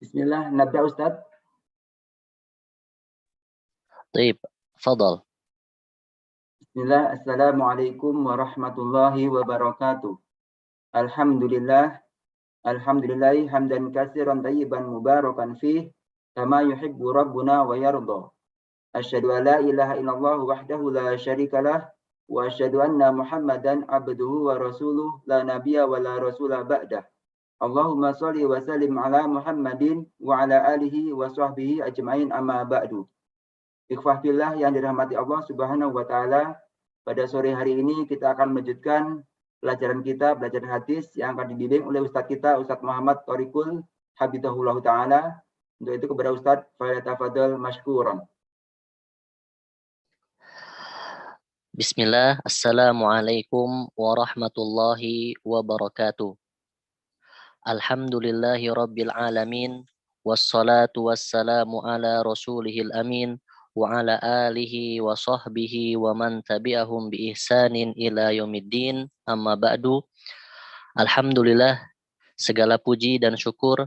Bismillah, nabda Ustaz. طيب تفضل. Bismillah, Assalamualaikum warahmatullahi wabarakatuh. Alhamdulillah, alhamdulillahi hamdan katsiran tayyiban mubarakan fih, kama yuhibbu rabbuna wa yarda. Asyhadu an la ilaha illallah wahdahu la syarikalah, wa asyhadu anna Muhammadan abduhu wa rasuluh la nabiyya wa la rasula ba'dah. Allahumma shalli wa sallim ala Muhammadin wa ala alihi wa sahbihi ajmain amma ba'du. Ikhwah fillah yang dirahmati Allah Subhanahu wa taala, pada sore hari ini kita akan melanjutkan pelajaran kita, pelajaran hadis yang akan dibimbing oleh Ustadz kita, Ustadz Muhammad Thoriqul Habibullah taala. Untuk itu kepada Ustadz, falyatafadhal mashkuran. Bismillah, Assalamualaikum warahmatullahi wabarakatuh. Alhamdulillahi rabbil alamin, wassalatu wassalamu ala rasulihil amin, wa ala alihi wa sahbihi wa man tabi'ahum bi ihsanin ila yaumiddin, amma ba'du. Alhamdulillah, segala puji dan syukur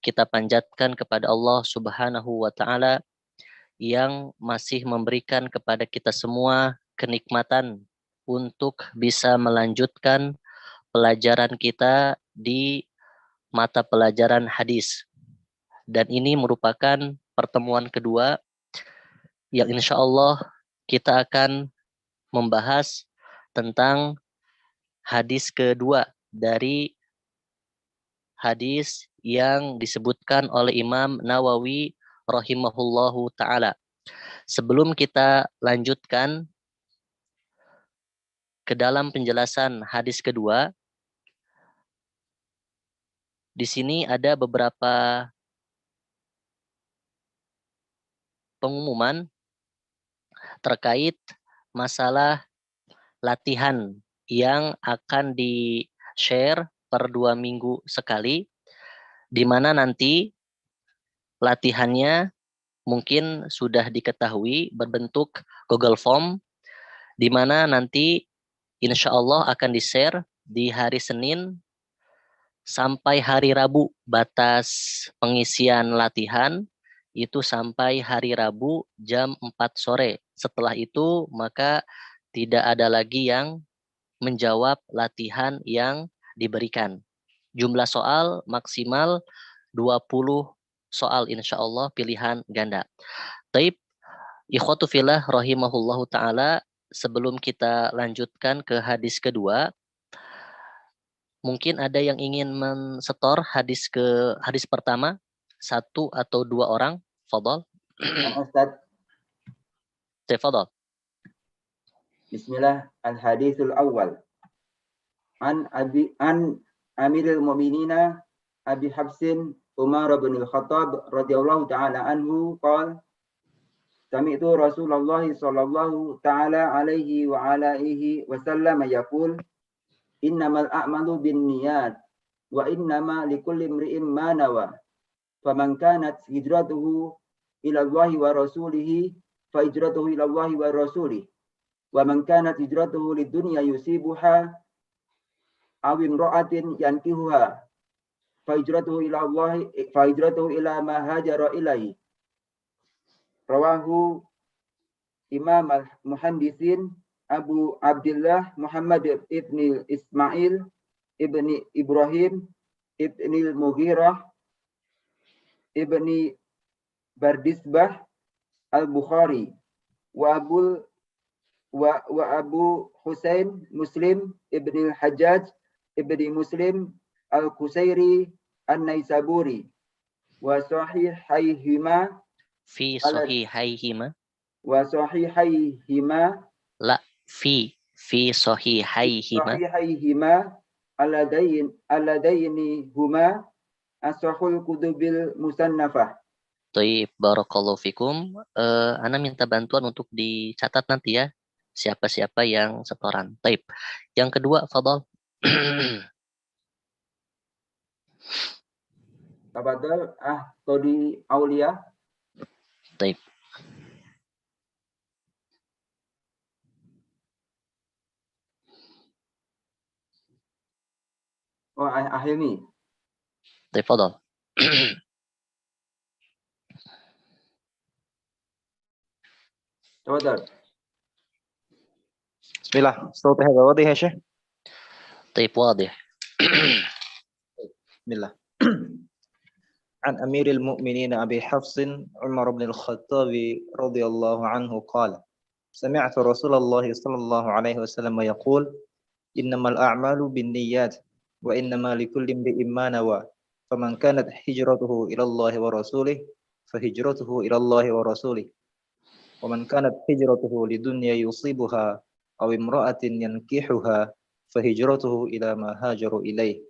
kita panjatkan kepada Allah Subhanahu wa ta'ala yang masih memberikan kepada kita semua kenikmatan untuk bisa melanjutkan pelajaran kita di mata pelajaran hadis. Dan ini merupakan pertemuan kedua yang insya Allah kita akan membahas tentang hadis kedua dari hadis yang disebutkan oleh Imam Nawawi rahimahullahu ta'ala. Sebelum kita lanjutkan ke dalam penjelasan hadis kedua, di sini ada beberapa pengumuman terkait masalah latihan yang akan di-share per 2 minggu sekali, di mana nanti latihannya mungkin sudah diketahui berbentuk Google Form, di mana nanti insya Allah akan di-share di hari Senin sampai hari Rabu. Batas pengisian latihan itu sampai hari Rabu jam 4 sore. Setelah itu maka tidak ada lagi yang menjawab latihan yang diberikan. Jumlah soal maksimal 20 soal insya Allah pilihan ganda. Taib, ikhwatu fillah rahimahullahu ta'ala, sebelum kita lanjutkan ke hadis kedua, mungkin ada yang ingin mensetor hadis pertama, 1 atau 2 orang. Fadal. Ustaz. Tafadhal. Bismillah, al-hadithul awal. An Amirul Mu'minina Abi Habsin Umar bin Al-Khattab radhiyallahu ta'ala anhu qala sami'tu Rasulullah sallallahu ta'ala alaihi wa alaihi wasallam yaqul innamal a'malu binniyat wa innama likulli imri'in ma nawa faman kanat hijratuhu ila Allah wa rasulih fa hijratuhu ila Allah wa rasulih wa man kanat hijratuhu lidunya yusibuha aw imra'atin yankihuha fa hijratuhu ila Allah fa hijratuhu ila ma hajara ilaihi. Rawahu Imam al-Muhandisin Abu Abdullah Muhammad ibn Ismail ibn Ibrahim ibn al-Mughirah ibn Bardisbah al-Bukhari wa Abu Husain Muslim ibn al-Hajjaj ibn Muslim al-Qusairi an-Naisaburi wa sahihayhima fi sahihayhima wa sahihayhima la fi sahihayhima aladaini huma asahul kutubil musannafah. Taib, barakallahu fikum. Ana minta bantuan untuk dicatat nanti ya, siapa-siapa yang setoran. Taib. Yang kedua, fadal. Tafadhal Todi Aulia. Taib. Oh, Ahilmi. Taib, fadal. تفضل. بسم الله. صوتي هذا واضح يا شيخ؟ طيب واضح. بسم الله. عن أمير المؤمنين أبي حفص عمر بن الخطاب رضي الله عنه قال: سمعت رسول الله صلى الله عليه وسلم يقول: إنما الأعمال بالنيات وإنما لكل امرئ ما نوى فمن كانت هجرته إلى الله ورسوله فهجرته إلى الله ورسوله ومن كانت هجرته لدنيا يصيبها أو امرأة ينكحها فهجرته إلى ما هاجر إليه.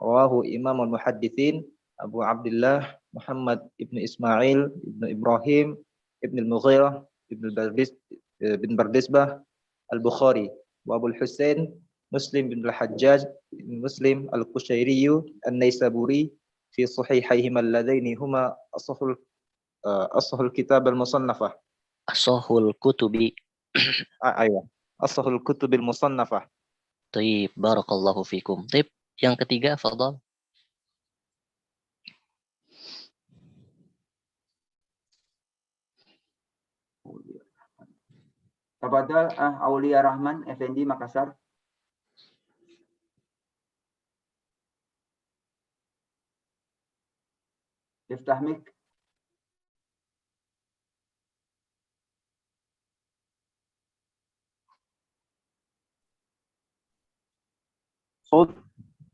رواه إمام المحدثين أبو عبد الله محمد بن إسماعيل بن إبراهيم بن المغيرة بن بردسبة البخاري، وأبو الحسين مسلم بن الحجاج بن مسلم القشيري النيسابوري في صحيحيهما اللذين هما أصح الكتاب المصنفة. أصح الكتب. أيوة، أصح الكتب المصنفة. طيب بارك الله فيكم. طيب yang ketiga, fadal. Tafadhal Aulia Rahman Effendi Makassar. افتح ميك.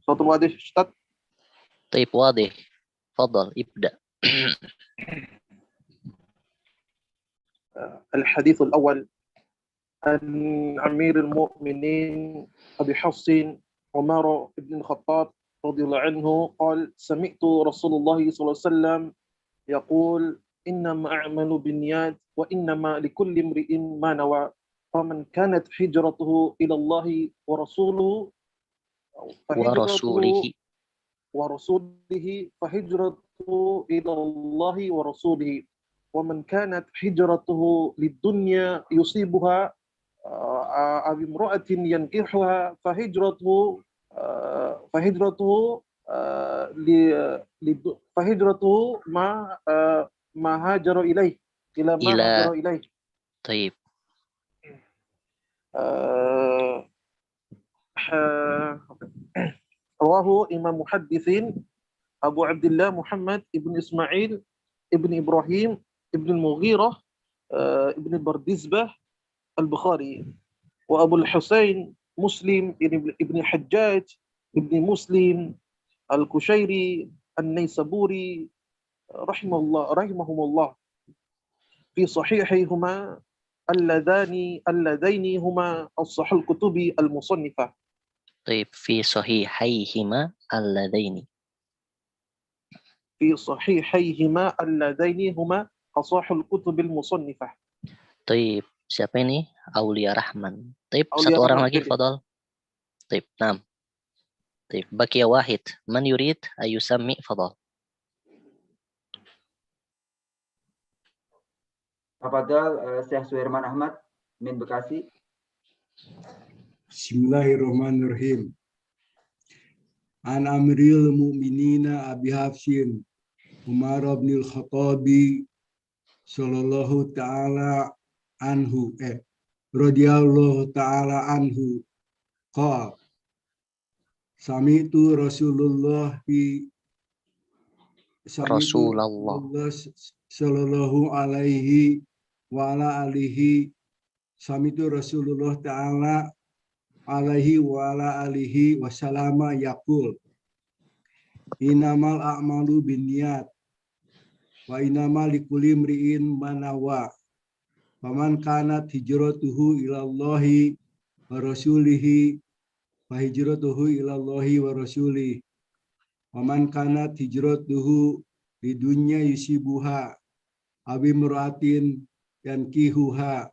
صوت واضح أستاذ؟ طيب واضح. فضل ابدأ. الحديث الأول عن أمير المؤمنين أبي حفص عمر بن الخطاب رضي الله عنه قال: سمعت رسول الله صلى الله عليه وسلم يقول: إنما أعمل بالنيات وإنما لكل امرئ ما نوى فمن كانت هجرته إلى الله ورسوله فهجرته إلى الله ورسوله ومن كانت هجرته للدنيا يصيبها أو امرأة ينكحها فهجرته ما هاجر إليه إلى ما هاجر إليه. طيب. رواه إمام محدثين أبو عبد الله محمد بن إسماعيل ابن إبراهيم ابن المغيرة ابن بردسبة البخاري، وأبو الحسين مسلم ابن حجاج ابن مسلم القشيري النيسابوري رحمهم الله في صحيحيهما اللذين هما أصح الكتب المصنفة. طيب في صحيحيهما اللذين. في صحيحيهما اللذين هما أصح الكتب المصنفة. طيب siapa ini? Aulia Rahman. طيب Aulia satu orang Rahman lagi, fadal. طيب نعم. طيب بقي واحد. من يريد أن يسمي؟ فضل. Tafadhal Syekh Suherman Ahmad min Bekasi. Bismillahirrahmanirrahim. An Amiril Mu'minina Abi Hafsin Umar bin al-Khattabi sallallahu ta'ala anhu radhiyallahu ta'ala anhu qala sami'tu Rasulullah sallallahu alaihi wa ala alihi sami'tu Rasulullah ta'ala alaihi wa ala alihi wasallama yaqul innamal a'malu binniyat wa innamal likulli imri'in ma nawa faman kanat hijratuhu ila Allahi wa rasulihi fa hijratuhu ila Allahi wa rasulihi wa man kanat hijratuhu lidunya yusibuha abi muratin yankihuha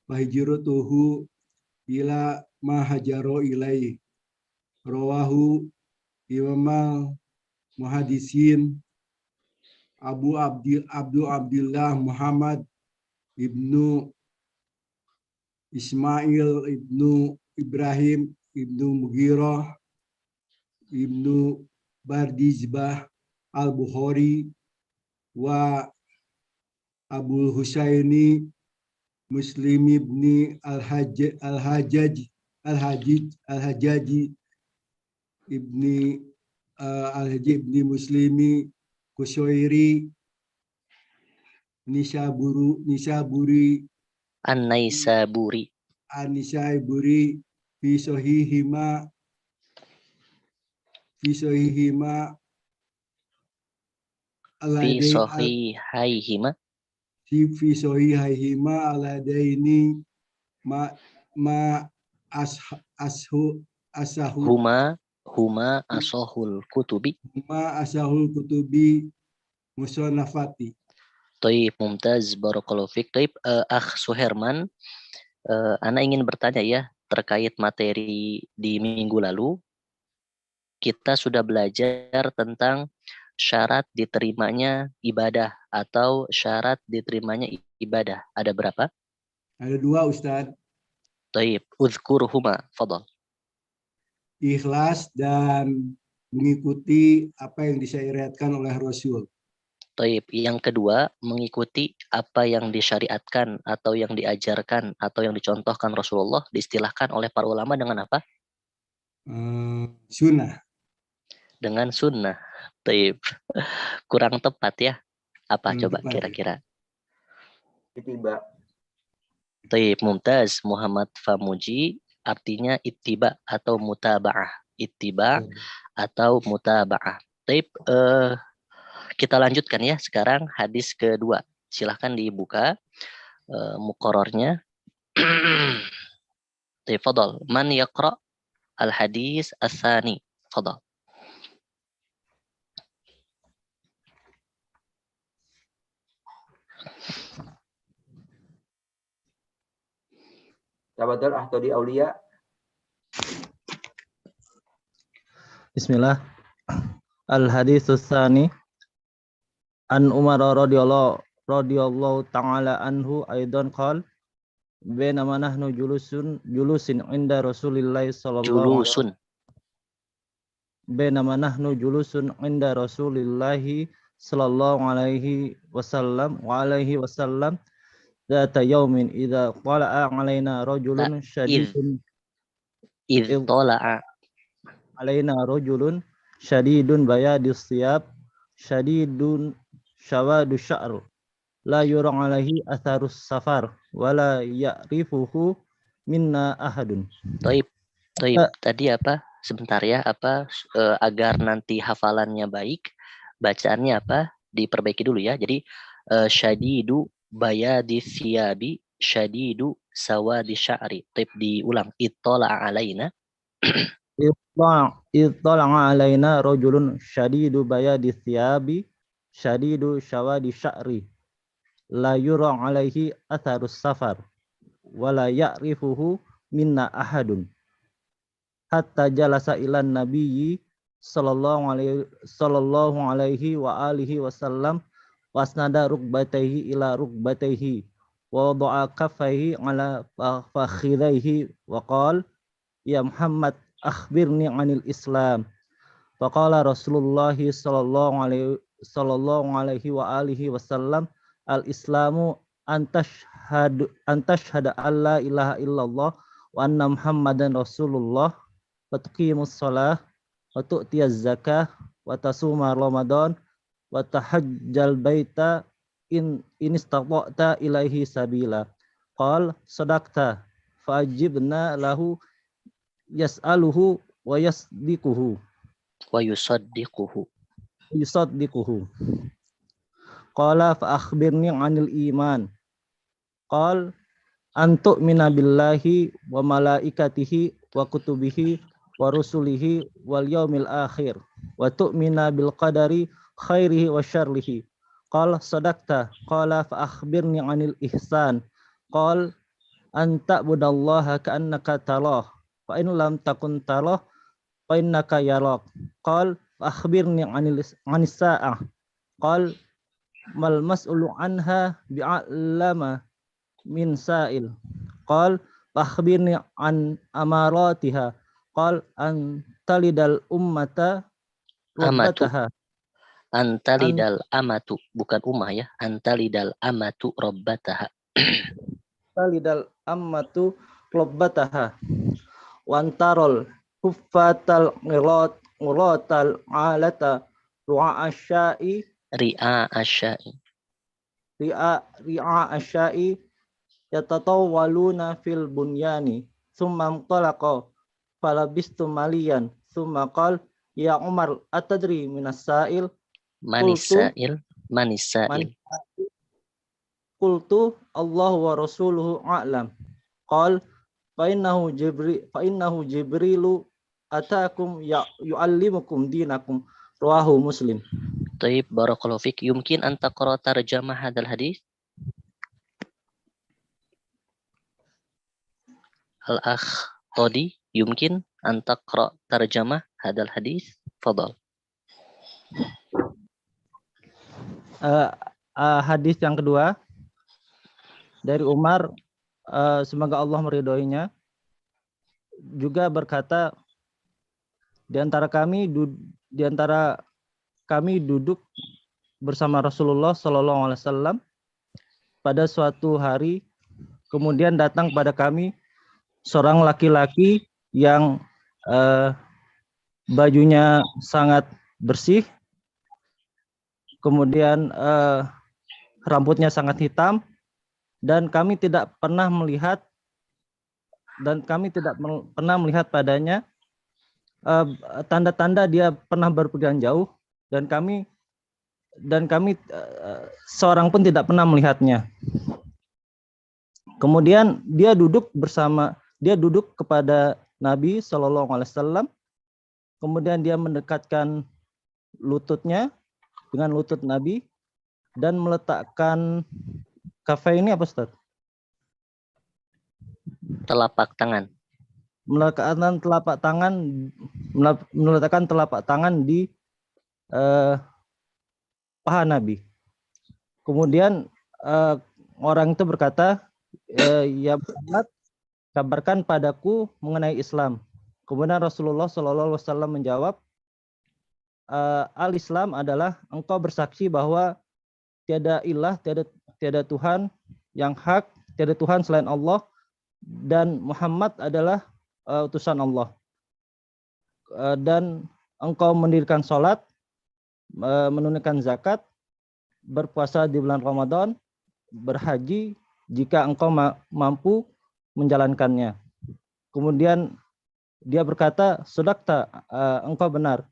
fa hijratuhu ila ma hajaro ilaihi. Rawahu Imam Muhaddisin Abu Abdullah Muhammad ibnu Ismail ibnu Ibrahim ibnu Mughirah ibnu Bardizbah al-Bukhari wa Abu Husaini Muslim ibni Al-Hajjaji ibni Al-Haji ibni Muslimi Kusyairi Nisaburi An-Naisaburi. An-Nisaiburi fi sahihima Fi aladain sahihaihima. fi sahihaihima aladaini ma asahu Huma asahul kutubi. ma asahul kutubi musannafati. Taib, mumtaz, barakallahu fiik. Taib, Akh Suherman, Ana ingin bertanya ya, terkait materi di minggu lalu. Kita sudah belajar tentang syarat diterimanya ibadah atau syarat diterimanya ibadah. Ada berapa? Ada 2 Ustadz. Taib, uzkurhuma, fadal. Ikhlas dan mengikuti apa yang disyariatkan oleh Rasul. Taib, yang kedua, mengikuti apa yang disyariatkan atau yang diajarkan atau yang dicontohkan Rasulullah, diistilahkan oleh para ulama dengan apa? Sunnah. Dengan sunnah. Taib. Kurang tepat ya. Apa Kurang coba tepat, kira-kira? Ittiba. Taib, mumtaz. Muhammad Famuji artinya ittiba atau mutaba'ah. Ittiba atau mutaba'ah. Taib, kita lanjutkan ya sekarang hadis kedua. Silahkan dibuka muqarrarnya. Taib, fadal. Man yaqra al-hadis ats-tsani. Fadal. Tabadal Ahtadi Aulia. Bismillah. Al-haditsus tsani an Umar radhiyallahu ta'ala anhu aidan qala bainama nahnu julusin inda Rasulillah sallallahu Julusun. bainama nahnu julusun inda Rasulillah sallallahu alaihi wasallam ذات يوم إذا طلع علينا رجل شديد إذ طلع شديد بياض الثياب شديد سواد الشعر لا يرى عليه أثر السفر ولا يعرفه منا أحد. Taib. Tadi apa? Sebentar ya, agar nanti hafalannya baik, bacaannya apa? Diperbaiki dulu ya. Jadi syadidu bayadi thiyabi syadidu sawadi sya'ri. Taib, diulang. Ittala'a alaina. Ittala'a alaina rajulun syadidu bayadi thiyabi syadidu sawadi sya'ri la yura alaihi atharus safar wala ya'rifuhu minna ahadun hatta jalasa ilan nabiyyi sallallahu alaihi wa alihi wasallam wasnada rukbatayhi ila rukbatayhi wa wada'a kaffayhi ala fakhidayhi wa qala ya Muhammad akhbirni anil Islam. Faqala Rasulullah sallallahu alaihi wa alihi wasallam al-Islamu antashhada alla ilaha illallah wa anna Muhammadan Rasulullah wa tuqimus shalah wa tu'tiyaz zakah wa tasuma Ramadan wa tahajjal baita in istata'ta ilaihi sabila. Qal sadaqta fa ajibna lahu yas'aluhu wa yasdiquhu Wa yusaddiquhu. Qala fa akhbirni 'anil iman. Qal an tu'mina billahi wa malaikatihi wa kutubihi wa rusulihi wal yaumil akhir wa tu'mina bil qadari khairihi wa syarrihi. Qala sadaqta. Qala fa akhbirni 'anil ihsan. Qal an ta'budallaha ka'annaka tarah fa in lam takun tarah fa innaka yarak. Qal fa akhbirni 'anis sa'ah. Qal mal mas'ulu anha bi'alama min sa'il. Qal fa akhbirni an amaratiha. Qal an talidal ummata rabbataha. Antalidal amatu, bukan ummah ya. Antalidal amatu rabbataha. talidal ammatu lobbataha wantarol huffatal ngulatal alata ru'a asyai Ri'a asyai. ri'a asyai yatatawwaluna fil bunyani summa talaqa falabistu maliyan summa qal ya Umar atadri minas sa'il Manisail. Manisail. qultu Allah wa rasuluhu a'lam qal fa innahu jibrilu atakum yu'allimukum dinakum rawahu Muslim. Taib, barakallahu fik. Yumkin an taqra tarjamah hadal hadis? Al-akh Todi, yumkin an taqra tarjamah hadal hadis? Fadal. Hadis yang kedua dari Umar, semoga Allah meridhoinya, juga berkata, di antara kami duduk bersama Rasulullah SAW pada suatu hari, kemudian datang pada kami seorang laki-laki yang bajunya sangat bersih, kemudian rambutnya sangat hitam, dan kami tidak pernah melihat padanya tanda-tanda dia pernah berpergian jauh, dan kami seorang pun tidak pernah melihatnya. Kemudian dia duduk kepada Nabi SAW, kemudian dia mendekatkan lututnya dengan lutut Nabi dan meletakkan kafai ini apa, Ustaz? Telapak tangan. Meletakkan telapak tangan di paha Nabi. Kemudian orang itu berkata, ya Muhammad, kabarkan padaku mengenai Islam. Kemudian Rasulullah SAW menjawab, al-Islam adalah engkau bersaksi bahwa tiada ilah, tiada Tuhan yang hak, tiada Tuhan selain Allah, dan Muhammad adalah utusan Allah. Dan engkau mendirikan sholat, menunaikan zakat, berpuasa di bulan Ramadan, berhaji jika engkau mampu menjalankannya. Kemudian dia berkata, sodakta, engkau benar.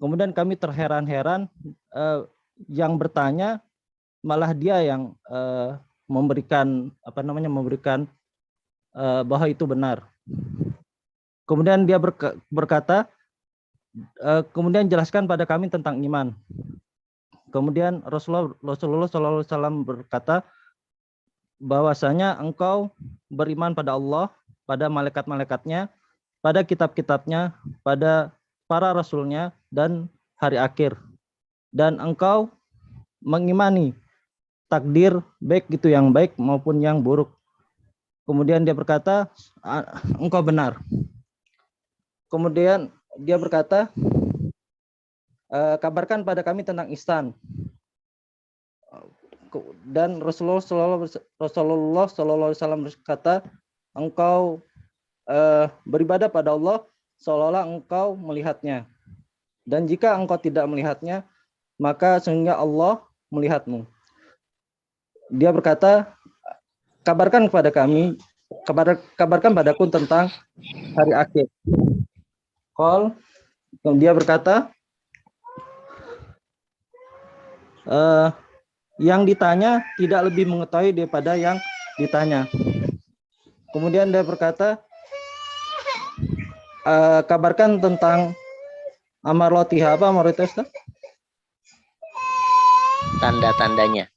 Kemudian kami terheran-heran, yang bertanya malah dia yang memberikan bahwa itu benar. Kemudian dia berkata, kemudian jelaskan pada kami tentang iman. Kemudian Rasulullah SAW berkata, bahwasanya engkau beriman pada Allah, pada malaikat-malaikatnya, pada kitab-kitabnya, pada para rasulnya, dan hari akhir. Dan engkau mengimani takdir, baik itu yang baik maupun yang buruk. Kemudian dia berkata, engkau benar. Kemudian dia berkata, kabarkan pada kami tentang ihsan. Dan Rasulullah SAW berkata, engkau beribadah pada Allah seolah-olah engkau melihatnya. Dan jika engkau tidak melihatnya, maka sesungguhnya Allah melihatmu. Dia berkata, kabarkan padaku tentang hari akhir. Dia berkata, yang ditanya tidak lebih mengetahui daripada yang ditanya. Kemudian dia berkata, kabarkan tentang amaratiha. Apa amaratiha? Tanda-tandanya.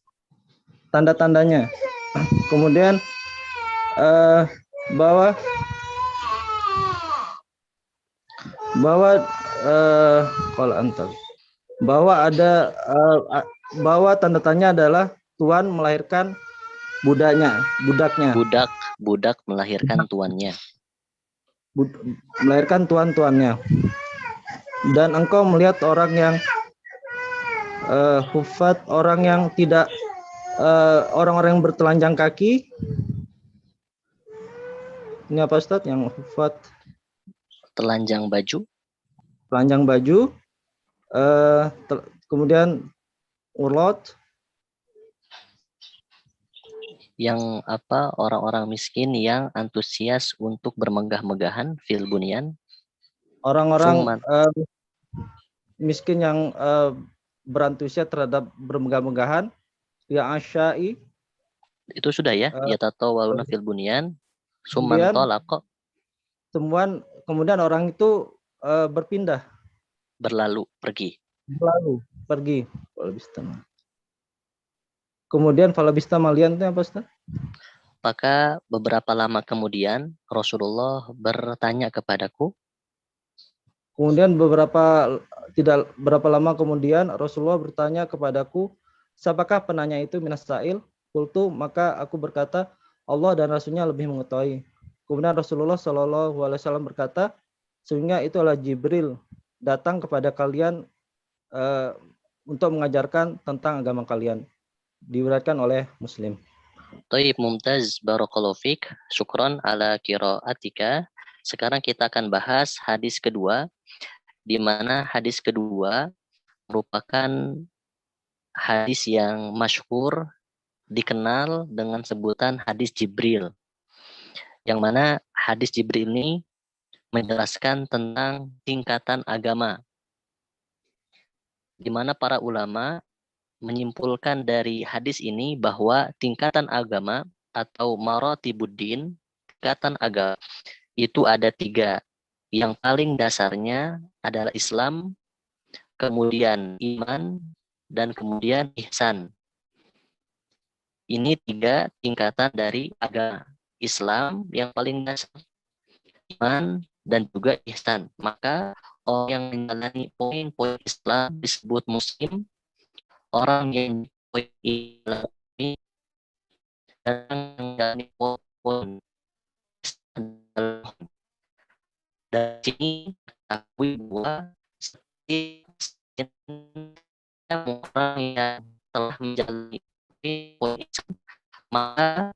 Tanda-tandanya. Kemudian bahwa tanda-tandanya adalah Tuhan melahirkan budaknya. Budak melahirkan tuannya. Melahirkan tuannya. Dan engkau melihat orang yang hufat, orang yang tidak orang-orang yang bertelanjang kaki, Ini apa Ustaz yang hufat? Telanjang baju. Telanjang baju. Kemudian urlot. Yang apa, orang-orang miskin yang antusias untuk bermegah-megahan fil bunyan. Orang-orang miskin yang berantusias terhadap bermegah-megahan. Ya asyai. Itu sudah ya. Yatatawaluna fil bunyan. Summan Kemudian talaqa. Kemudian orang itu berpindah. Berlalu, pergi. Berlalu, pergi. Kemudian falabista malian itu apa Ustaz? Maka beberapa lama kemudian Rasulullah bertanya kepadaku. Kemudian tidak berapa lama kemudian Rasulullah bertanya kepadaku, siapakah penanya itu minas sa'il? Qultu, maka aku berkata, Allah dan Rasulnya lebih mengetahui. Kemudian Rasulullah SAW berkata, sehingga itu adalah Jibril datang kepada kalian untuk mengajarkan tentang agama kalian. Diriwayatkan oleh Muslim. Taib mumtaz, barakallahu fik. Syukran ala qiraatika. Sekarang kita akan bahas hadis kedua, di mana hadis kedua merupakan hadis yang masyhur, dikenal dengan sebutan hadis Jibril. Yang mana hadis Jibril ini menjelaskan tentang tingkatan agama, di mana para ulama menyimpulkan dari hadis ini bahwa tingkatan agama atau maratibuddin, tingkatan agama itu ada 3. Yang paling dasarnya adalah Islam, kemudian iman, dan kemudian ihsan. Ini 3 tingkatan dari agama. Islam yang paling dasar, iman, dan juga ihsan. Maka orang yang menjalani poin-poin Islam disebut muslim. Orang yang menjalani poin dari sini akui bahwa setiap orang yang telah menjalani poin Islam, maka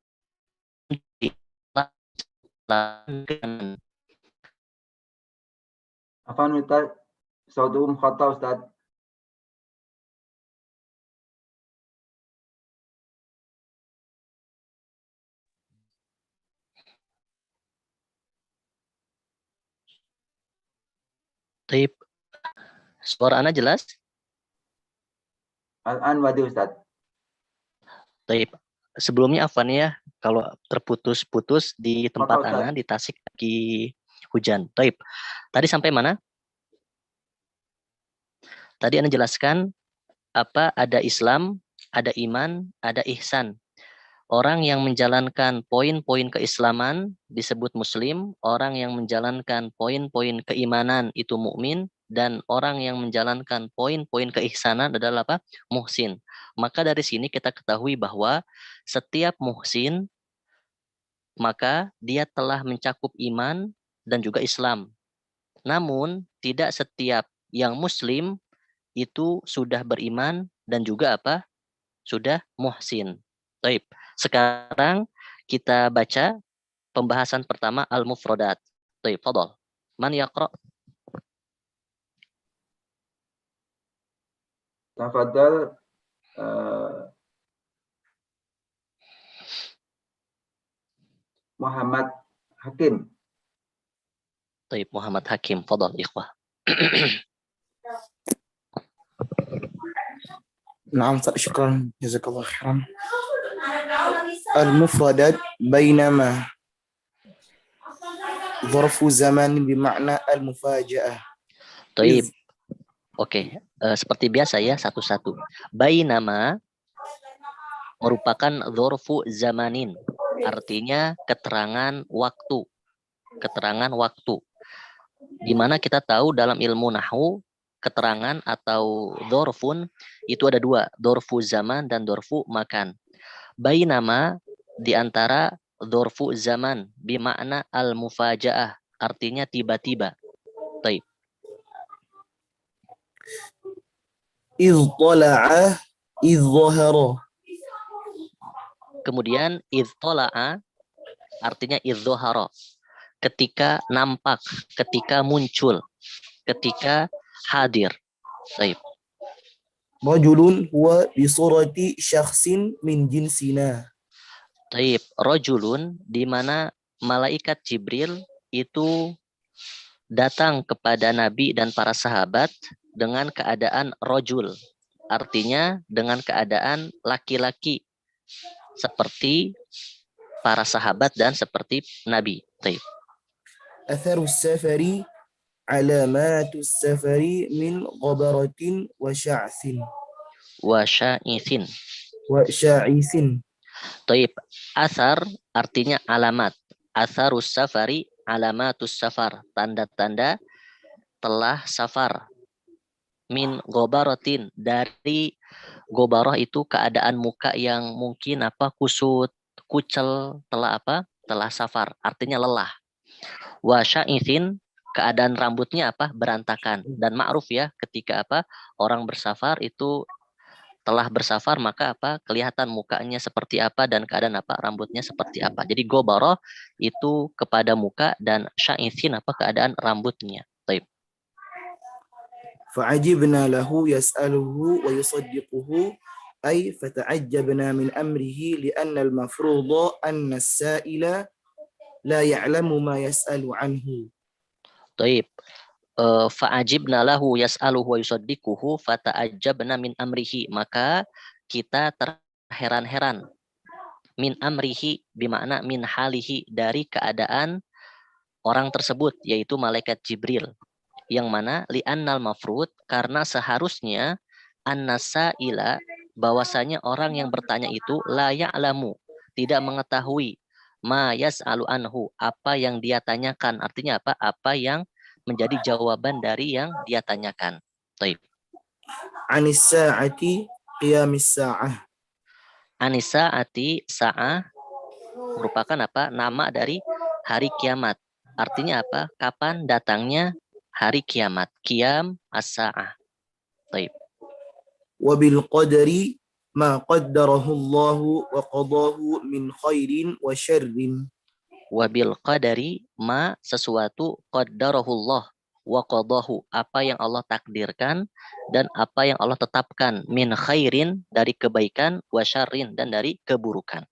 dilakukan. Afan Ustaz, sautum khata Ustaz. Taib, suara Anda jelas? Al-an wadi Ustaz. Taib. Sebelumnya Afan ya, kalau terputus-putus di tempat Khata, Ustaz. Anda di Tasik lagi hujan. Taib. Tadi sampai mana? Tadi Anda jelaskan apa, ada Islam, ada iman, ada ihsan. Orang yang menjalankan poin-poin keislaman disebut muslim, orang yang menjalankan poin-poin keimanan itu mukmin, dan orang yang menjalankan poin-poin keihsanan adalah apa? Muhsin. Maka dari sini kita ketahui bahwa setiap muhsin maka dia telah mencakup iman dan juga Islam. Namun tidak setiap yang muslim itu sudah beriman dan juga apa? Sudah muhsin. Baik. Sekarang kita baca pembahasan pertama al-mufradat. Baik, fadhal. Man yaqra? Tafadhal Muhammad Hakim. Baik, Muhammad Hakim, fadhal ikhwah. نعم شكرا جزاك الله خيرا. المفردات بينما ظرف زمان بمعنى المفاجأة. Baik. Oke, seperti biasa ya, satu-satu. Bainama merupakan dzarfu zamanin, artinya keterangan waktu. Keterangan waktu. Di mana kita tahu dalam ilmu nahwu, keterangan atau dzarfun itu ada 2, dzarfu zaman dan dzarfu makan. Bainama di antara dzarfu zaman bimakna al-mufajaah, artinya tiba-tiba. Baik. إذ طلع إذ ظهر. Kemudian idh tola'a artinya idh dhahara. ketika nampak, ketika muncul, ketika hadir. Baik. Rajulun huwa bi surati syakhsin min jinsina. Taib, rojulun, di mana malaikat Jibril itu datang kepada Nabi dan para sahabat dengan keadaan rojul. Artinya dengan keadaan laki-laki seperti para sahabat dan seperti Nabi. Taib. Atharu safari alamatu safari min ghabaratin wa sya'sin. Wa sya'ithin. Wa sya'isin. Taib. Asar artinya alamat. Asarus safari alamatus safar. Tanda-tanda telah safar. Min gobaratin, dari gobaroh itu keadaan muka yang mungkin kusut, kucel, telah safar, artinya lelah. Wa sya'ithin, keadaan rambutnya berantakan. Dan ma'ruf ya, ketika orang bersafar itu telah bersafar, maka kelihatan mukanya seperti apa dan keadaan rambutnya seperti apa. Jadi gobaroh itu kepada muka dan sya'ithin keadaan rambutnya. Taib. فعجبنا له يسأله ويصدقه أي فتعجبنا من أمره لأن المفروض أن السائل لا يعلم ما يسأل عنه. طيب fa'ajibna lahu yas'aluhu wa yusaddiquhu fata'ajjabna min amrihi, maka kita terheran-heran, min amrihi bimakna min halihi, dari keadaan orang tersebut, yaitu malaikat Jibril, yang mana li'annal mafrud, karena seharusnya an-nasaila, bahwasanya orang yang bertanya itu la ya'lamu, tidak mengetahui, ma yas'alu anhu, apa yang dia tanyakan, artinya apa yang menjadi jawaban dari yang dia tanyakan. Taib. Anis sa'ati qiyamis sa'ah. Anis sa'ati, sa'ah merupakan nama dari hari kiamat. Artinya kapan datangnya hari kiamat. Qiyam as-sa'ah. Taib. Wa bil qadari ma qaddarahu Allah wa qadahu min khairin wa syarrin. Wabil qadari, ma sesuatu, qaddarahullah wa qadahu, apa yang Allah takdirkan dan apa yang Allah tetapkan, min khairin, dari kebaikan, wa syarrin, dan dari keburukan.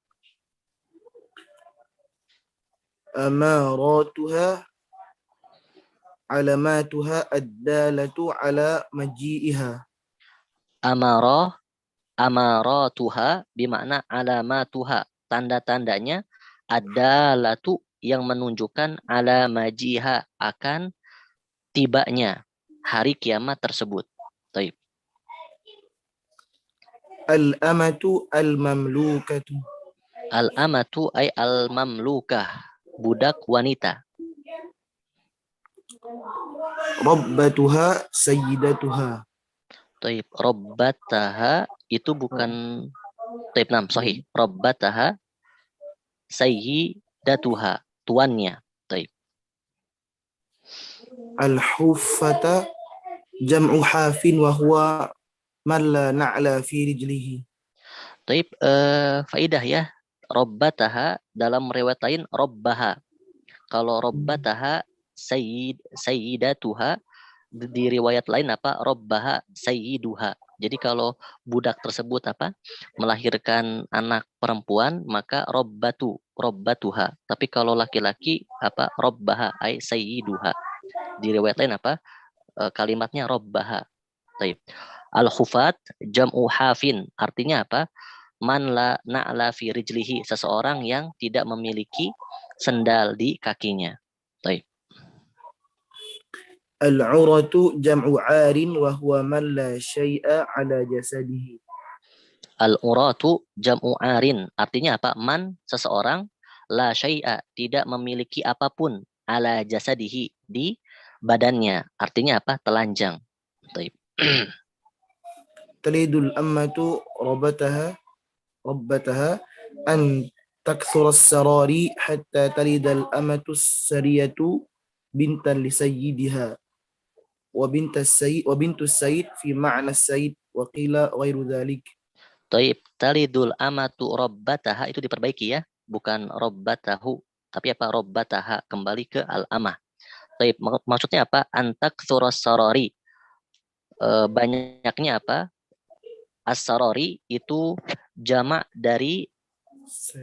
Amaratuha alamatuha ad-dalatu ala maji'iha. Amaratuha bimakna alamatuha, tanda-tandanya, ad-dalatu, yang menunjukkan ala majiha, akan tibanya hari kiamat tersebut. Taib. Al-amatu al-mamlukatu. Al-amatu ay al-mamlukah, budak wanita. Rabbatuha sayyidatuha. Taib. Rabbataha itu bukan taib, sahih. Rabbataha sayyidatuha, tuannya. Taib. Al-huffata jam'u hafin wa huwa man la na'la fi rijlihi. Taib, faidah ya. Rabbataha dalam riwayat lain rabbaha. Kalau rabbataha sayyidatuha, di riwayat lain rabbaha sayyiduha. Jadi kalau budak tersebut melahirkan anak perempuan, maka robbatuha. Tapi kalau laki-laki robbaha ay sayyiduha. Di riwayat lain kalimatnya robbaha. Taib. Al-khufat jam'u hafin, artinya man la na'la fi rijlihi, seseorang yang tidak memiliki sendal di kakinya. Taib. Al-uratu jam'u 'arin wa huwa man la syai'a 'ala jasadihi. Al-uratu jam'u 'arin, artinya man, seseorang, la syai'a, tidak memiliki apapun, ala jasadihi, di badannya, artinya telanjang. Taib. Talidul ammatu rabbataha an takthura as-sarari hatta talidal amatu as-sariyatu bintan li sayyidiha wa bintus sayyid fi ma'na as-sayyid wa qila ghairu dhalik. Taib. Talidul amatu rabbataha itu diperbaiki ya, bukan rabbatahu. tapi apa? Robbataha, kembali ke al-amah. Taib, maksudnya apa? Antak sarori. Banyaknya apa? As-sarori itu jamak dari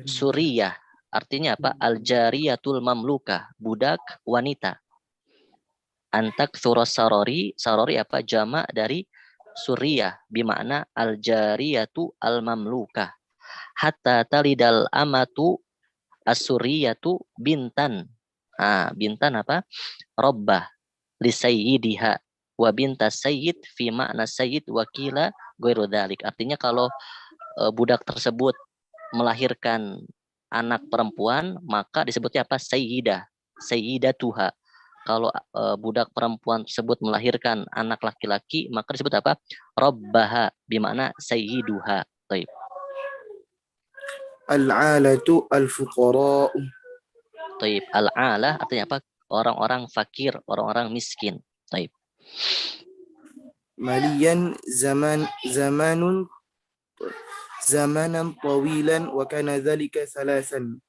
suriyah. Artinya apa? Al-jariyatul mamlukah, budak wanita. Antak sarori, sarori apa? Jamak dari suriyah, bimakna al-jariyatu al-mamlukah. Hatta talidal amatu as-suriyatu bintan. Bintan apa? Robbah li sayyidiha wa bintas sayyid fi makna sayyid wakila ghairu dzalik. Artinya kalau budak tersebut melahirkan anak perempuan, maka disebutnya apa? Sayyidah, sayyidatuha. Kalau budak perempuan tersebut melahirkan anak laki-laki, maka disebut apa? Rabbaha, bimakna sayyiduha. Baik. Al-alatu al-fuqara. Taib. Al-alah artinya apa? Orang-orang fakir, orang-orang miskin. Taib. Maliyan zamanan tawilan wa kana dzalika salasan.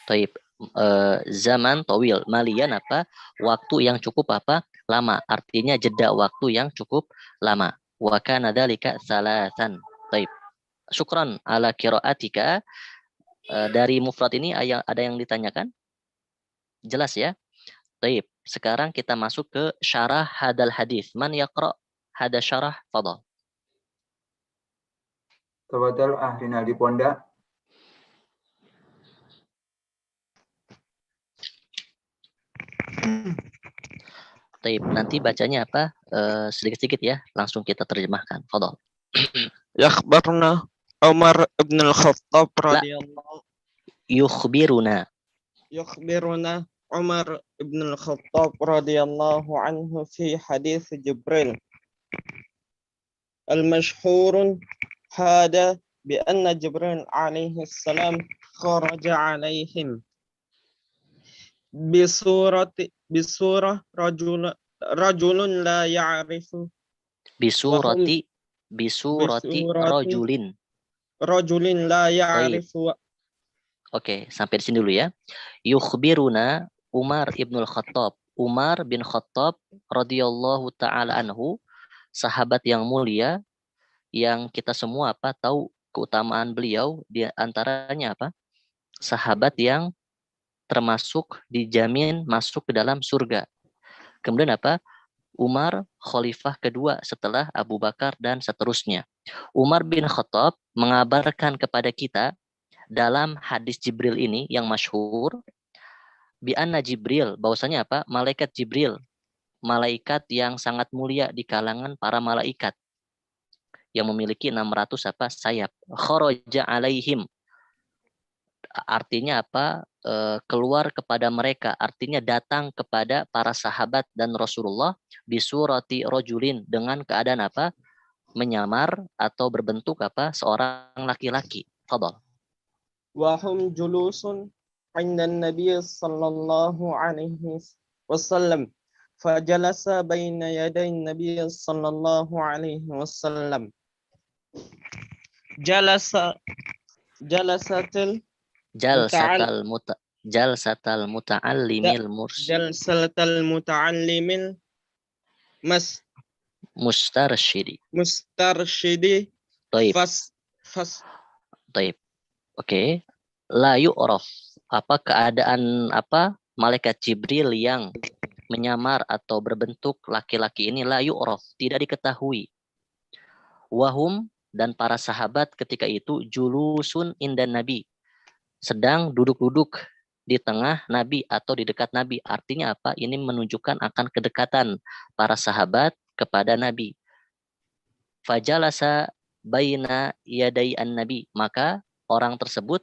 Taib. Zaman tawil. Malian apa? Waktu yang cukup apa? Lama. Artinya jeda waktu yang cukup lama. Wa kana dzalika salasan. Taib. Syukran ala qiraatika. Dari mufrad ini ada yang ditanyakan? Jelas ya? Taib. Sekarang kita masuk ke syarah hadal hadis. Man yaqra hada syarah? Fadal. Tafadhal Rinaldi Ponda. Taib. Nanti bacanya apa? Sedikit-sedikit ya. Langsung kita terjemahkan. Fadal. Yakhbarna Umar ibn al-Khattab radhiyallahu Yukhbiruna. يخبرنا عمر بن الخطاب رضي الله عنه في حديث جبريل المشهور هذا بأن جبريل عليه السلام خرج عليهم بصورة رجل لا يعرف Bisurati rajulin. لا يعرف. Oke, sampai di sini dulu ya. Yukhbiruna Umar ibnul Khattab. Umar bin Khattab radhiyallahu taala anhu, sahabat yang mulia yang kita semua apa tahu keutamaan beliau, di antaranya apa? Sahabat yang termasuk dijamin masuk ke dalam surga. Kemudian apa? Umar khalifah kedua setelah Abu Bakar dan seterusnya. Umar bin Khattab mengabarkan kepada kita dalam hadis Jibril ini yang masyhur, bi anna Jibril, bahwasanya apa? Malaikat Jibril, malaikat yang sangat mulia di kalangan para malaikat yang memiliki 600 apa? Sayap. Kharaja alaihim. Artinya apa? Keluar kepada mereka, artinya datang kepada para sahabat dan Rasulullah bisurati rajulin, dengan keadaan apa? Menyamar atau berbentuk apa? Seorang laki-laki. Fadal. وهم جلوس عند النبي صلى الله عليه وسلم فجلس بين يدي النبي صلى الله عليه وسلم Jalsatal muta'allimil mustarsyidi. Taib. Taib. Oke. La yu'raf. Apa keadaan apa malaikat Jibril yang menyamar atau berbentuk laki-laki ini, la yu'raf, tidak diketahui. Wahum, dan para sahabat ketika itu julusun indan Nabi, sedang duduk-duduk di tengah Nabi atau di dekat Nabi. Artinya apa? Ini menunjukkan akan kedekatan para sahabat kepada Nabi. Fajalasa baina yadai an-Nabi, maka orang tersebut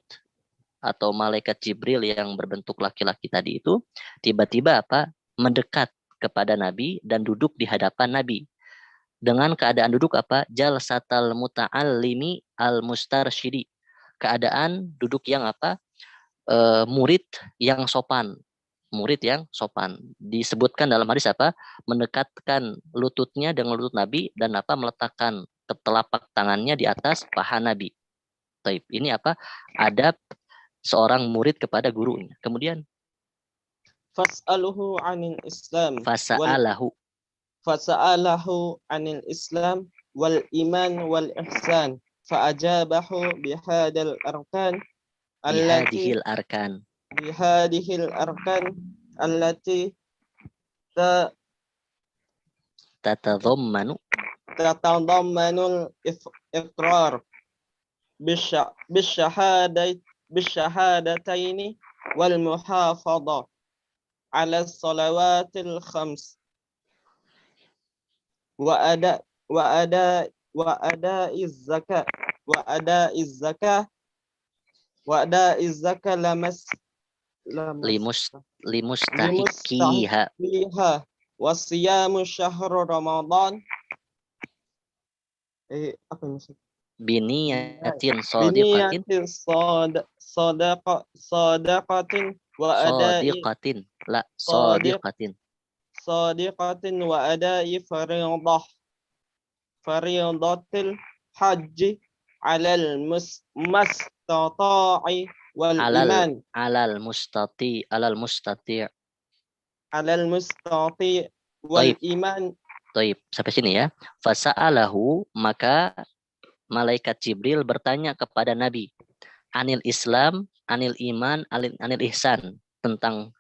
atau malaikat Jibril yang berbentuk laki-laki tadi itu tiba-tiba apa? Mendekat kepada Nabi dan duduk di hadapan Nabi. Dengan keadaan duduk apa? Jalsatal muta'allimi al-mustarsyidi. Keadaan duduk yang apa? Murid yang sopan. Murid yang sopan. Disebutkan dalam hadis apa? Mendekatkan lututnya dengan lutut Nabi dan apa? Meletakkan telapak tangannya di atas paha Nabi. Taib. Ini apa? Adab seorang murid kepada gurunya. Kemudian fas'aluhu 'anil Islam Fasa'alahu. fasa'alahu 'anil Islam wal iman wal ihsan fa'ajabahu bihadal arkan allati Bihadihil arkan. bihadihil arkan allati Tatadhammanu tatadammanul iqrar bisyahadataini wal muhafadhah ala salawatil khams wa ada'iz zakah limustahiqiha liha wa siyamu syahrul ramadan apa maksud biniyatin shadiqatin biniyatin sadaqatin wa ada'i shadiqatin la Shadiq. shadiqatin sadiqatin wa ada'i faridatil haji alal mustata'i wal iman alal mustati alal mustati wal Taib. iman. Taib, sampai sini ya. Fasa'alahu, maka malaikat Jibril bertanya kepada Nabi anil Islam, anil iman, anil ihsan, tentang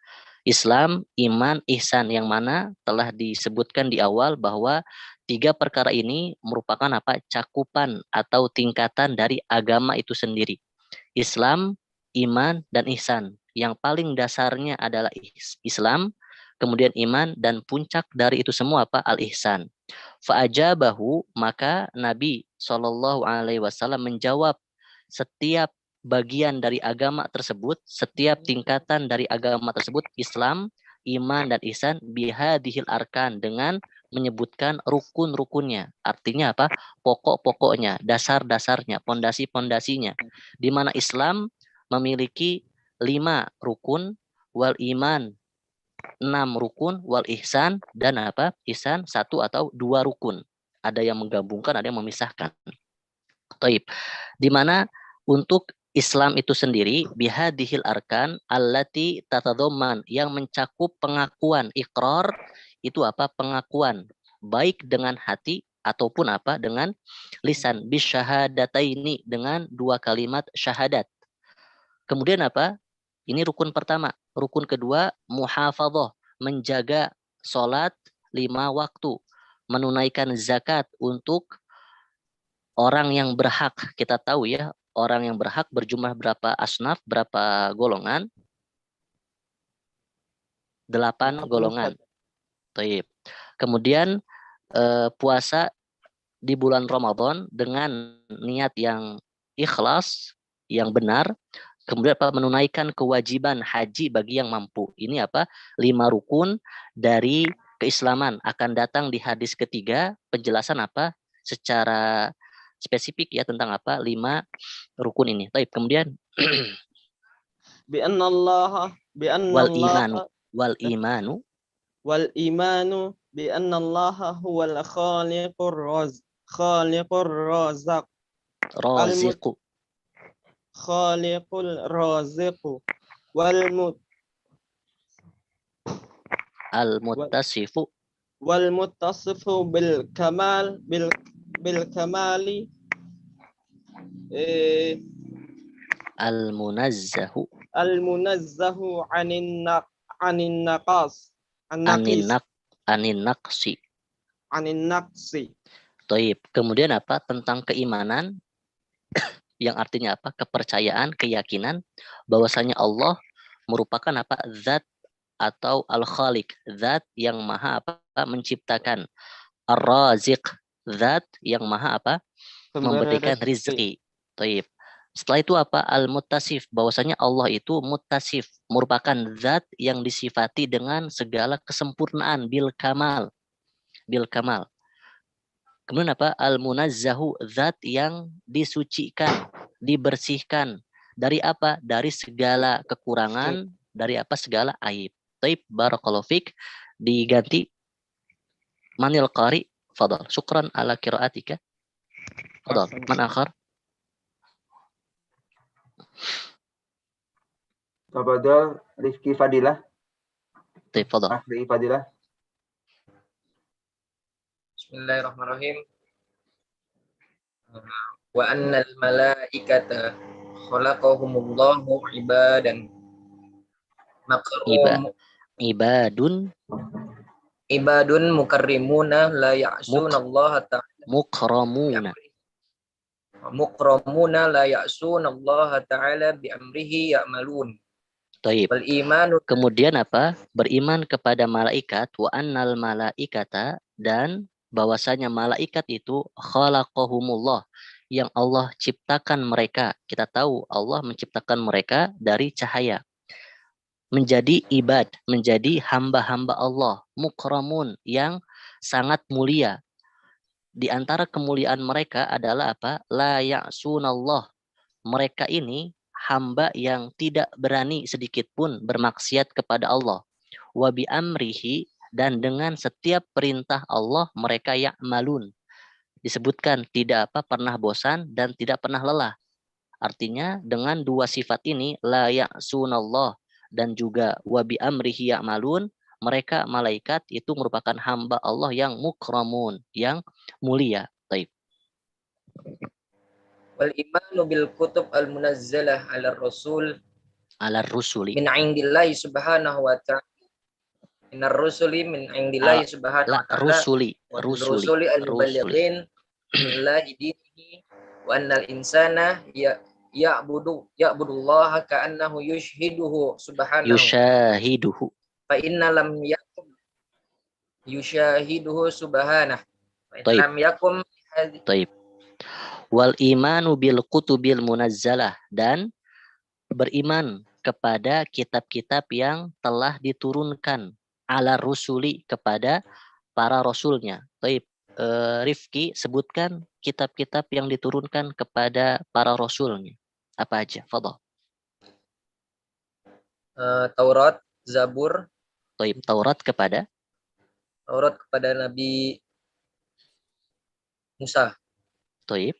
Islam, iman, ihsan, yang mana telah disebutkan di awal bahwa 3 perkara ini merupakan apa? Cakupan atau tingkatan dari agama itu sendiri. Islam, iman, dan ihsan. Yang paling dasarnya adalah Islam, kemudian iman, dan puncak dari itu semua apa? Al-ihsan. Fa'ajabahu, maka Nabi SAW menjawab setiap bagian dari agama tersebut, setiap tingkatan dari agama tersebut, Islam, iman, dan ihsan, bihadihil arkan, dengan menyebutkan rukun-rukunnya. Artinya apa? Pokok-pokoknya, dasar-dasarnya, pondasi-pondasinya. Di mana Islam memiliki 5 rukun, wal iman 6 rukun, wal ihsan, dan apa? Ihsan 1 atau 2 rukun. Ada yang menggabungkan, ada yang memisahkan. Taib. Di mana untuk Islam itu sendiri bihadihil arkan allati tatadhamman, yang mencakup pengakuan, ikrar itu apa? Pengakuan baik dengan hati ataupun apa? Dengan lisan, bisyahadataini, dengan 2 kalimat syahadat. Kemudian apa? Ini rukun pertama. Rukun kedua, muhafadhah, menjaga sholat 5 waktu, menunaikan zakat untuk orang yang berhak. Kita tahu ya, orang yang berhak berjumlah berapa asnaf, berapa golongan? 8 golongan. Taib. Kemudian puasa di bulan Ramadan dengan niat yang ikhlas, yang benar. Kemudian apa? Menunaikan kewajiban haji bagi yang mampu. Ini apa? 5 rukun dari keislaman. Akan datang di hadis ketiga penjelasan apa? Secara spesifik ya tentang apa? 5 rukun ini. Baik, kemudian wal imanu bi anna Allah huwal khaliqur razaq raziqu khaliqul raziqu wal al-muttasifu bil kamali al-munazzahu al-munazzahu anin naqsi. Taib. Kemudian apa? Tentang keimanan yang artinya apa? Kepercayaan, keyakinan bahwasanya Allah merupakan apa? Zat atau al-khaliq, zat yang maha apa? Menciptakan. Ar-raziq, zat yang maha apa? Memberikan rizki. Taib. Setelah itu apa? Al-muttasif, bahwasanya Allah itu muttasif, merupakan zat yang disifati dengan segala kesempurnaan, bil kamal. Kemudian apa? Al-munazzahu, zat yang disucikan, dibersihkan dari apa? Dari segala kekurangan, dari apa? Segala aib. Taib, barakallahu fik. Diganti manil qari, fadal. Syukran ala qiraatika. Fadal. Man akhar? Tafadhol Rizky Fadilah. Tafadhal. Akhi Fadilah. Bismillahirrahmanirrahim. Wa annal malaikata khalaqahumullahu ibadan makrum Ibadun ibadun mukarrimuna la ya'sunallaha ta'ala mukramuna. mukramuna la ya'sunallaha ta'ala bi amrihi ya'malun. Taib. Wal imanu Kemudian apa? Beriman kepada malaikat, wa annal malaikata, dan bahwasanya malaikat itu khalaqahumullah, yang Allah ciptakan mereka. Kita tahu Allah menciptakan mereka dari cahaya. Menjadi ibad, menjadi hamba-hamba Allah, mukramun, yang sangat mulia. Di antara kemuliaan mereka adalah apa? La ya'sunallah. Mereka ini hamba yang tidak berani sedikit pun bermaksiat kepada Allah. Wa bi amrihi, dan dengan setiap perintah Allah mereka ya'malun. Disebutkan tidak pernah bosan dan tidak pernah lelah. Artinya dengan dua sifat ini, la ya'sunallah dan juga wa bi amrihi ya'malun, mereka malaikat itu merupakan hamba Allah yang mukramun, yang mulia. Baik. wal imanu bil kutub al munazzalah ala rasul Ala rusuli. min indillahi subhanahu wa ta'ala. Minar rusuli min indillahi subhanahu La wa ta'ala. rusuli. Wa Rusuli. rusuli al-muballighin billahi dinihi wa annal insana ya'budullaha ka'annahu yushhiduhu subhanahu Yushahiduhu. fa inna lam yakum yushahiduhu subhanahu fa inna Taib. lam yakum Taib. Wal imanu bil kutubil munazzalah, dan beriman kepada kitab-kitab yang telah diturunkan ala rusuli, kepada para rasulnya. Taib. Rifki, sebutkan kitab-kitab yang diturunkan kepada para rasulnya. Apa aja? Fadhal. Taurat, Zabur. Taib. Taurat kepada Nabi Musa. Taib.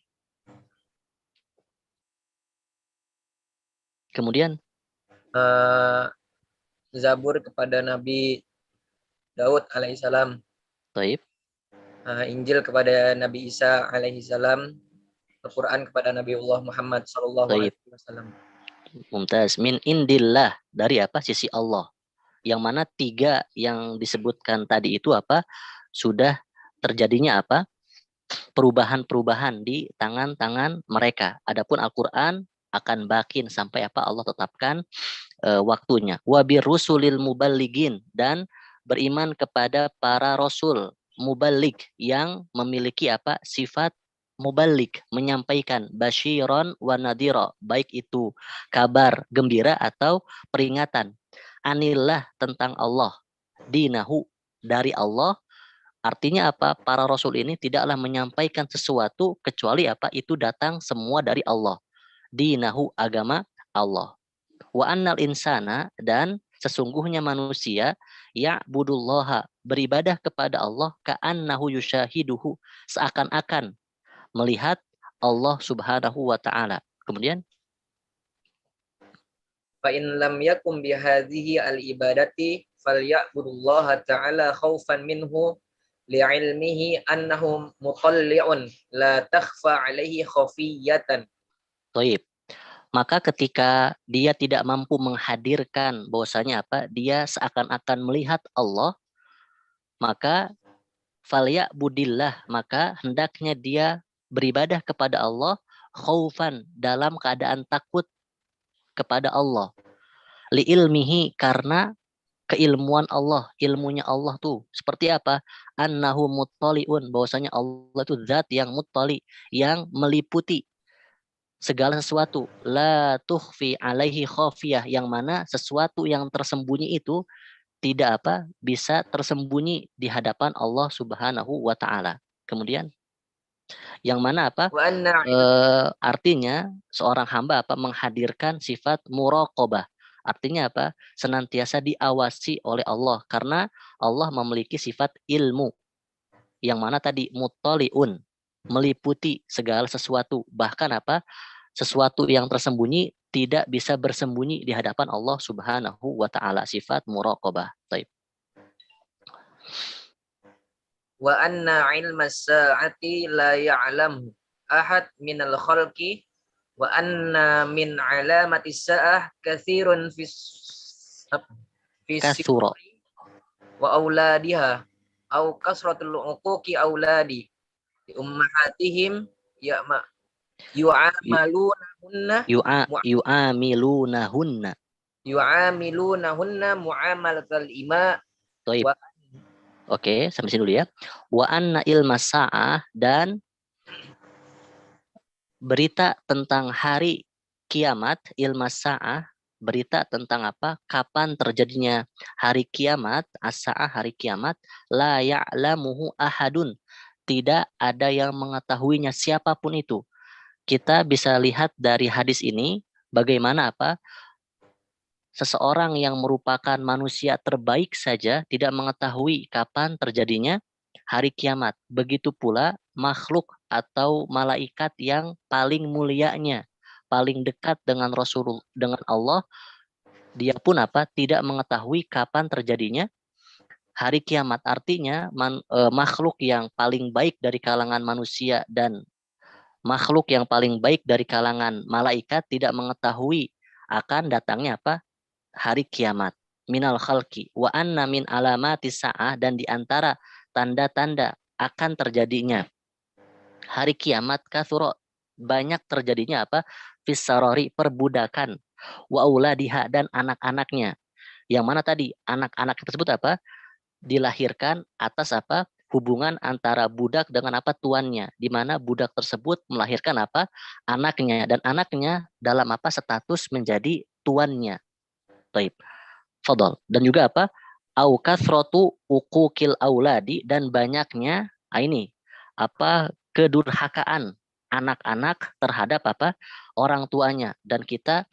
Kemudian Zabur kepada Nabi Daud alaihissalam. Taib. Injil kepada Nabi Isa alaihissalam. Al-Quran kepada Nabi Allah Muhammad sallallahu alaihi wasallam. Mumtaz. Min indillah, dari apa? Sisi Allah. Yang mana tiga yang disebutkan tadi itu apa? Sudah terjadinya apa? Perubahan-perubahan di tangan-tangan mereka. Adapun Al-Quran akan bakin sampai apa Allah tetapkan waktunya. Wa birrusulil muballigin, dan beriman kepada para rasul muballig yang memiliki apa? Sifat muballig, menyampaikan, basyiron wa nadhira, baik itu kabar gembira atau peringatan. Anillah, tentang Allah. Dinahu, dari Allah. Artinya apa? Para rasul ini tidaklah menyampaikan sesuatu kecuali apa? Itu datang semua dari Allah. Dinahu, agama Allah. Wa annal insana, dan sesungguhnya manusia, ya'budullaha, beribadah kepada Allah, ka'annahu yushahiduhu, seakan-akan melihat Allah subhanahu wa ta'ala. Kemudian Fa in lam yakum bihadhihi al-ibadati falya'budullaha ta'ala khaufan minhu li'ilmihi annahu mutalli'un la takhfa 'alaihi khafiyatan. Taib. Maka ketika dia tidak mampu menghadirkan bahwasanya apa? Dia seakan-akan melihat Allah, maka falya'budillah, maka hendaknya dia beribadah kepada Allah khaufan, dalam keadaan takut kepada Allah. Li'ilmihi, karena keilmuan Allah, ilmunya Allah tuh seperti apa? Annahu muttali'un, bahwasanya Allah itu zat yang muttali, yang meliputi segala sesuatu. La tukhfi alaihi khafiyah, yang mana sesuatu yang tersembunyi itu tidak apa? Bisa tersembunyi di hadapan Allah Subhanahu wa taala. Kemudian yang mana apa? Artinya seorang hamba apa? Menghadirkan sifat muraqabah. Artinya apa? Senantiasa diawasi oleh Allah, karena Allah memiliki sifat ilmu. Yang mana tadi muttaliun, meliputi segala sesuatu. Bahkan apa? Sesuatu yang tersembunyi tidak bisa bersembunyi di hadapan Allah Subhanahu wa taala, sifat muraqabah. Baik. wa anna ilma sa'ati la ya'lamu ahad minal khalqi wa anna min alamati sa'ah katsirun fi Kathura. wa auladiha au kasratul uquqi auladi ummahatihim ya ma yu'amalunahunna Yu'amilunahunna. yu'amilunahunna muamalatal ima Taib. wa Oke, sampai sini dulu ya. Wa anna ilma sa'ah, dan berita tentang hari kiamat, ilma sa'ah, berita tentang apa? Kapan terjadinya hari kiamat, as-sa'ah, hari kiamat, la ya'lamuhu ahadun. Tidak ada yang mengetahuinya, siapapun itu. Kita bisa lihat dari hadis ini bagaimana apa? Seseorang yang merupakan manusia terbaik saja tidak mengetahui kapan terjadinya hari kiamat. Begitu pula makhluk atau malaikat yang paling mulianya, paling dekat dengan Rasulullah, dengan Allah, dia pun apa? Tidak mengetahui kapan terjadinya hari kiamat. Artinya makhluk yang paling baik dari kalangan manusia dan makhluk yang paling baik dari kalangan malaikat tidak mengetahui akan datangnya apa? Hari kiamat. Minal khalqi wa anna min alamati sa'ah, dan diantara tanda-tanda akan terjadinya hari kiamat kathura, banyak terjadinya apa? Fisarori, perbudakan, wa auladiha, dan anak-anaknya. Yang mana tadi anak-anak tersebut apa? Dilahirkan atas apa? Hubungan antara budak dengan apa? Tuannya, di mana budak tersebut melahirkan apa? Anaknya, dan anaknya dalam apa? Status menjadi tuannya. Taib. Fadol. Dan juga apa? Au kasratu uquqil auladi, dan banyaknya ini apa? Kedurhakaan anak-anak terhadap apa? Orang tuanya. Dan kita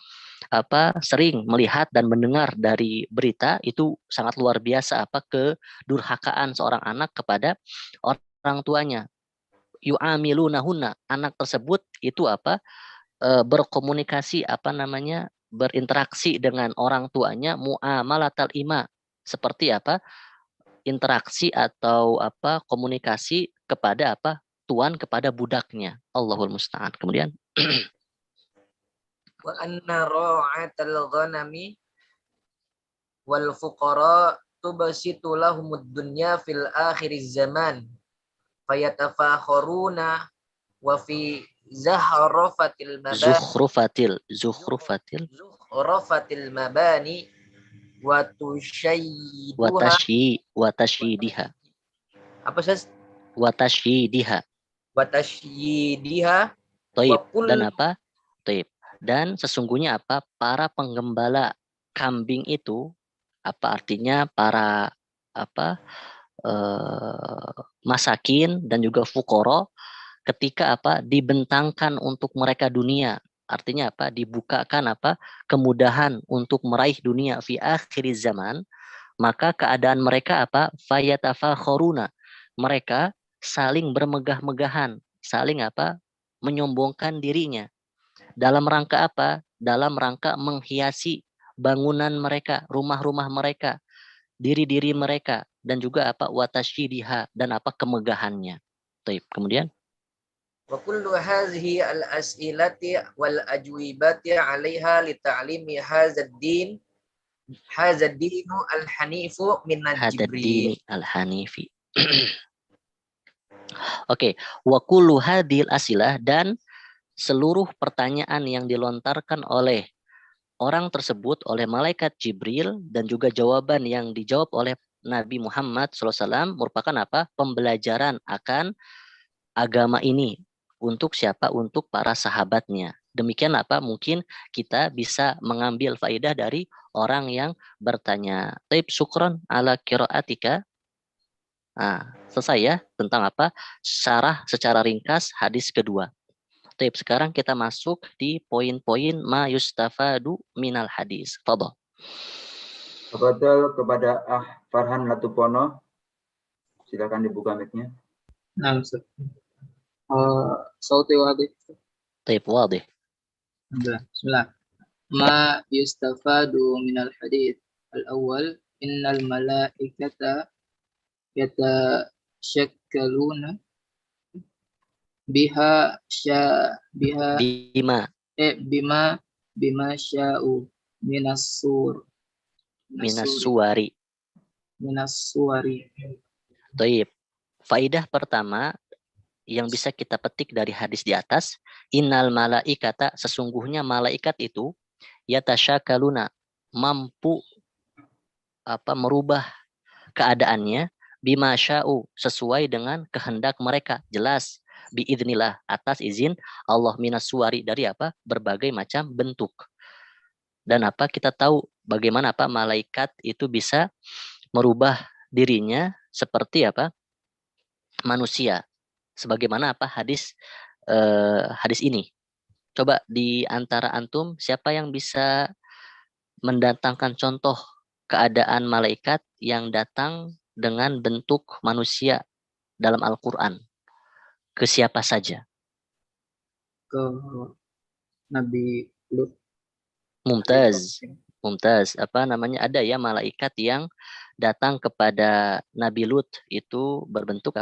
apa? Sering melihat dan mendengar dari berita itu sangat luar biasa apa? Kedurhakaan seorang anak kepada orang tuanya. Yu'amilunahunna, anak tersebut itu apa? Berkomunikasi apa namanya, berinteraksi dengan orang tuanya muamalatal ima, seperti apa, interaksi atau apa, komunikasi kepada apa, tuan kepada budaknya. Allahul musta'an. Kemudian wa anna ra'atal ghanami wal fuqara tubasitu lahumud dunya fil akhiriz zaman fayatafakharuna wa fi zahrafatil mabani zukhrufatil mabani wa watasyidiha. Apa sih? Watasyidiha. Taib. Dan apa? Taib. Dan sesungguhnya apa? Para penggembala kambing itu, apa artinya para apa? Masakin dan juga fukoro, ketika apa? Dibentangkan untuk mereka dunia. Artinya apa? Dibukakan apa? Kemudahan untuk meraih dunia fi akhir zaman, maka keadaan mereka apa? Fayatafakharuna. Mereka saling bermegah-megahan, saling apa? Menyombongkan dirinya. Dalam rangka apa? Dalam rangka menghiasi bangunan mereka, rumah-rumah mereka, diri-diri mereka, dan juga apa? Watasyidiha, dan apa? Kemegahannya. Taib. Kemudian wa kullu hadhihi al-as'ilati wal ajwibati 'alaiha li ta'limi hadzal din al-hanifu min al-jibril al-hanifi. Oke, wa kullu hadhil asilah, dan seluruh pertanyaan yang dilontarkan oleh orang tersebut oleh malaikat Jibril, dan juga jawaban yang dijawab oleh Nabi Muhammad SAW merupakan apa? Pembelajaran akan agama ini. Untuk siapa? Untuk para sahabatnya. Demikian apa? Mungkin kita bisa mengambil faedah dari orang yang bertanya. Taib, syukron ala qiraatika. Nah, selesai ya tentang apa? Syarah secara ringkas hadis kedua. Taib, sekarang kita masuk di poin-poin ma yustafadu minal hadis. Fadhol. Tafadhol kepada Farhan Latupono. Silakan dibuka mic-nya. Nah, صوتي واضح. طيب واضح. بسم الله. ما يستفاد من الحديث الأول إن الملائكة yatashakkaluna biha Bima bima sya'u minas suwari. minas suwari. Taib. Faidah pertama yang bisa kita petik dari hadis di atas, innal malaikata, sesungguhnya malaikat itu yatasyakaluna, mampu merubah keadaannya, bima sya'u, sesuai dengan kehendak mereka. Jelas, biidznillah, atas izin Allah, minas suwari, dari berbagai macam bentuk. Dan kita tahu bagaimana malaikat itu bisa merubah dirinya seperti manusia. Sebagaimana hadis ini. Coba di antara antum siapa yang bisa mendatangkan contoh keadaan malaikat yang datang dengan bentuk manusia dalam Al-Quran? Ke siapa saja? Ke Nabi Lut. Mumtaz. Ada ya malaikat yang datang kepada Nabi Lut itu berbentuk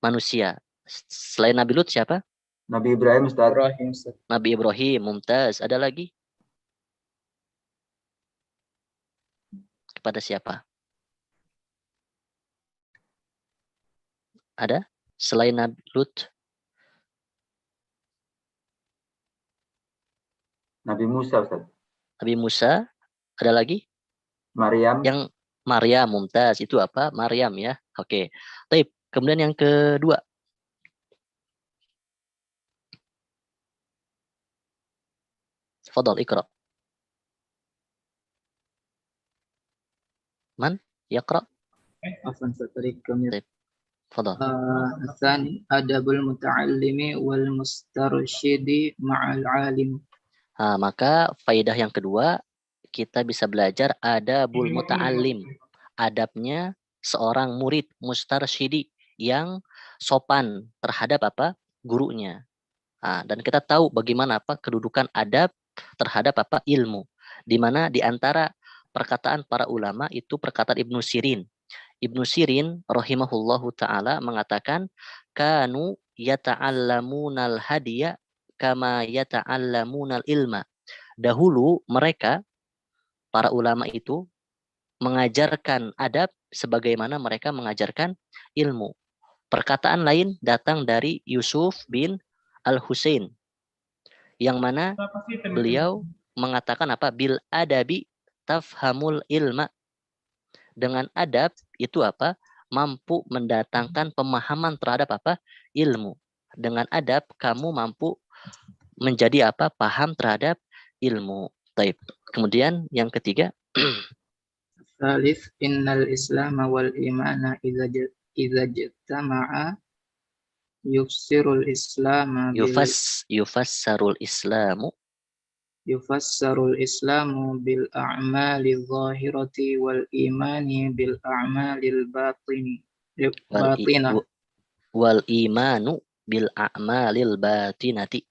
manusia. Selain Nabi Lut siapa? Nabi Ibrahim, Ustaz. Nabi Ibrahim, mumtaz. Ada lagi? Kepada siapa? Ada? Selain Nabi Lut? Nabi Musa, Ustaz. Nabi Musa. Ada lagi? Maryam. Yang Maryam, mumtaz. Itu Maryam ya. Oke. Baik. Kemudian yang kedua. Fadal, ikra. Man? Yaqra? Afwan tadi kami. Fadal. Tsani adabul muta'allimi wal mustarsyidi ma'al alim. Maka faidah yang kedua, kita bisa belajar adabul muta'allim. Adabnya seorang murid mustarsyidi yang sopan terhadap gurunya. Dan kita tahu bagaimana kedudukan adab terhadap ilmu. Di mana di antara perkataan para ulama itu perkataan Ibnu Sirin. Ibnu Sirin rahimahullahu taala mengatakan kanu yata'allamunal hadiya kama yata'allamunal ilma. Dahulu mereka para ulama itu mengajarkan adab sebagaimana mereka mengajarkan ilmu. Perkataan lain datang dari Yusuf bin Al-Husain yang mana beliau mengatakan bil adabi tafhamul ilma. Dengan adab itu mampu mendatangkan pemahaman terhadap ilmu. Dengan adab kamu mampu menjadi paham terhadap ilmu. Taib. Kemudian yang ketiga, Salif innal islam wal imana idza jtama'a yufassirul islamu bil a'mali zahirati wal imani bil a'malil batinah wal imanu bil a'malil batinati.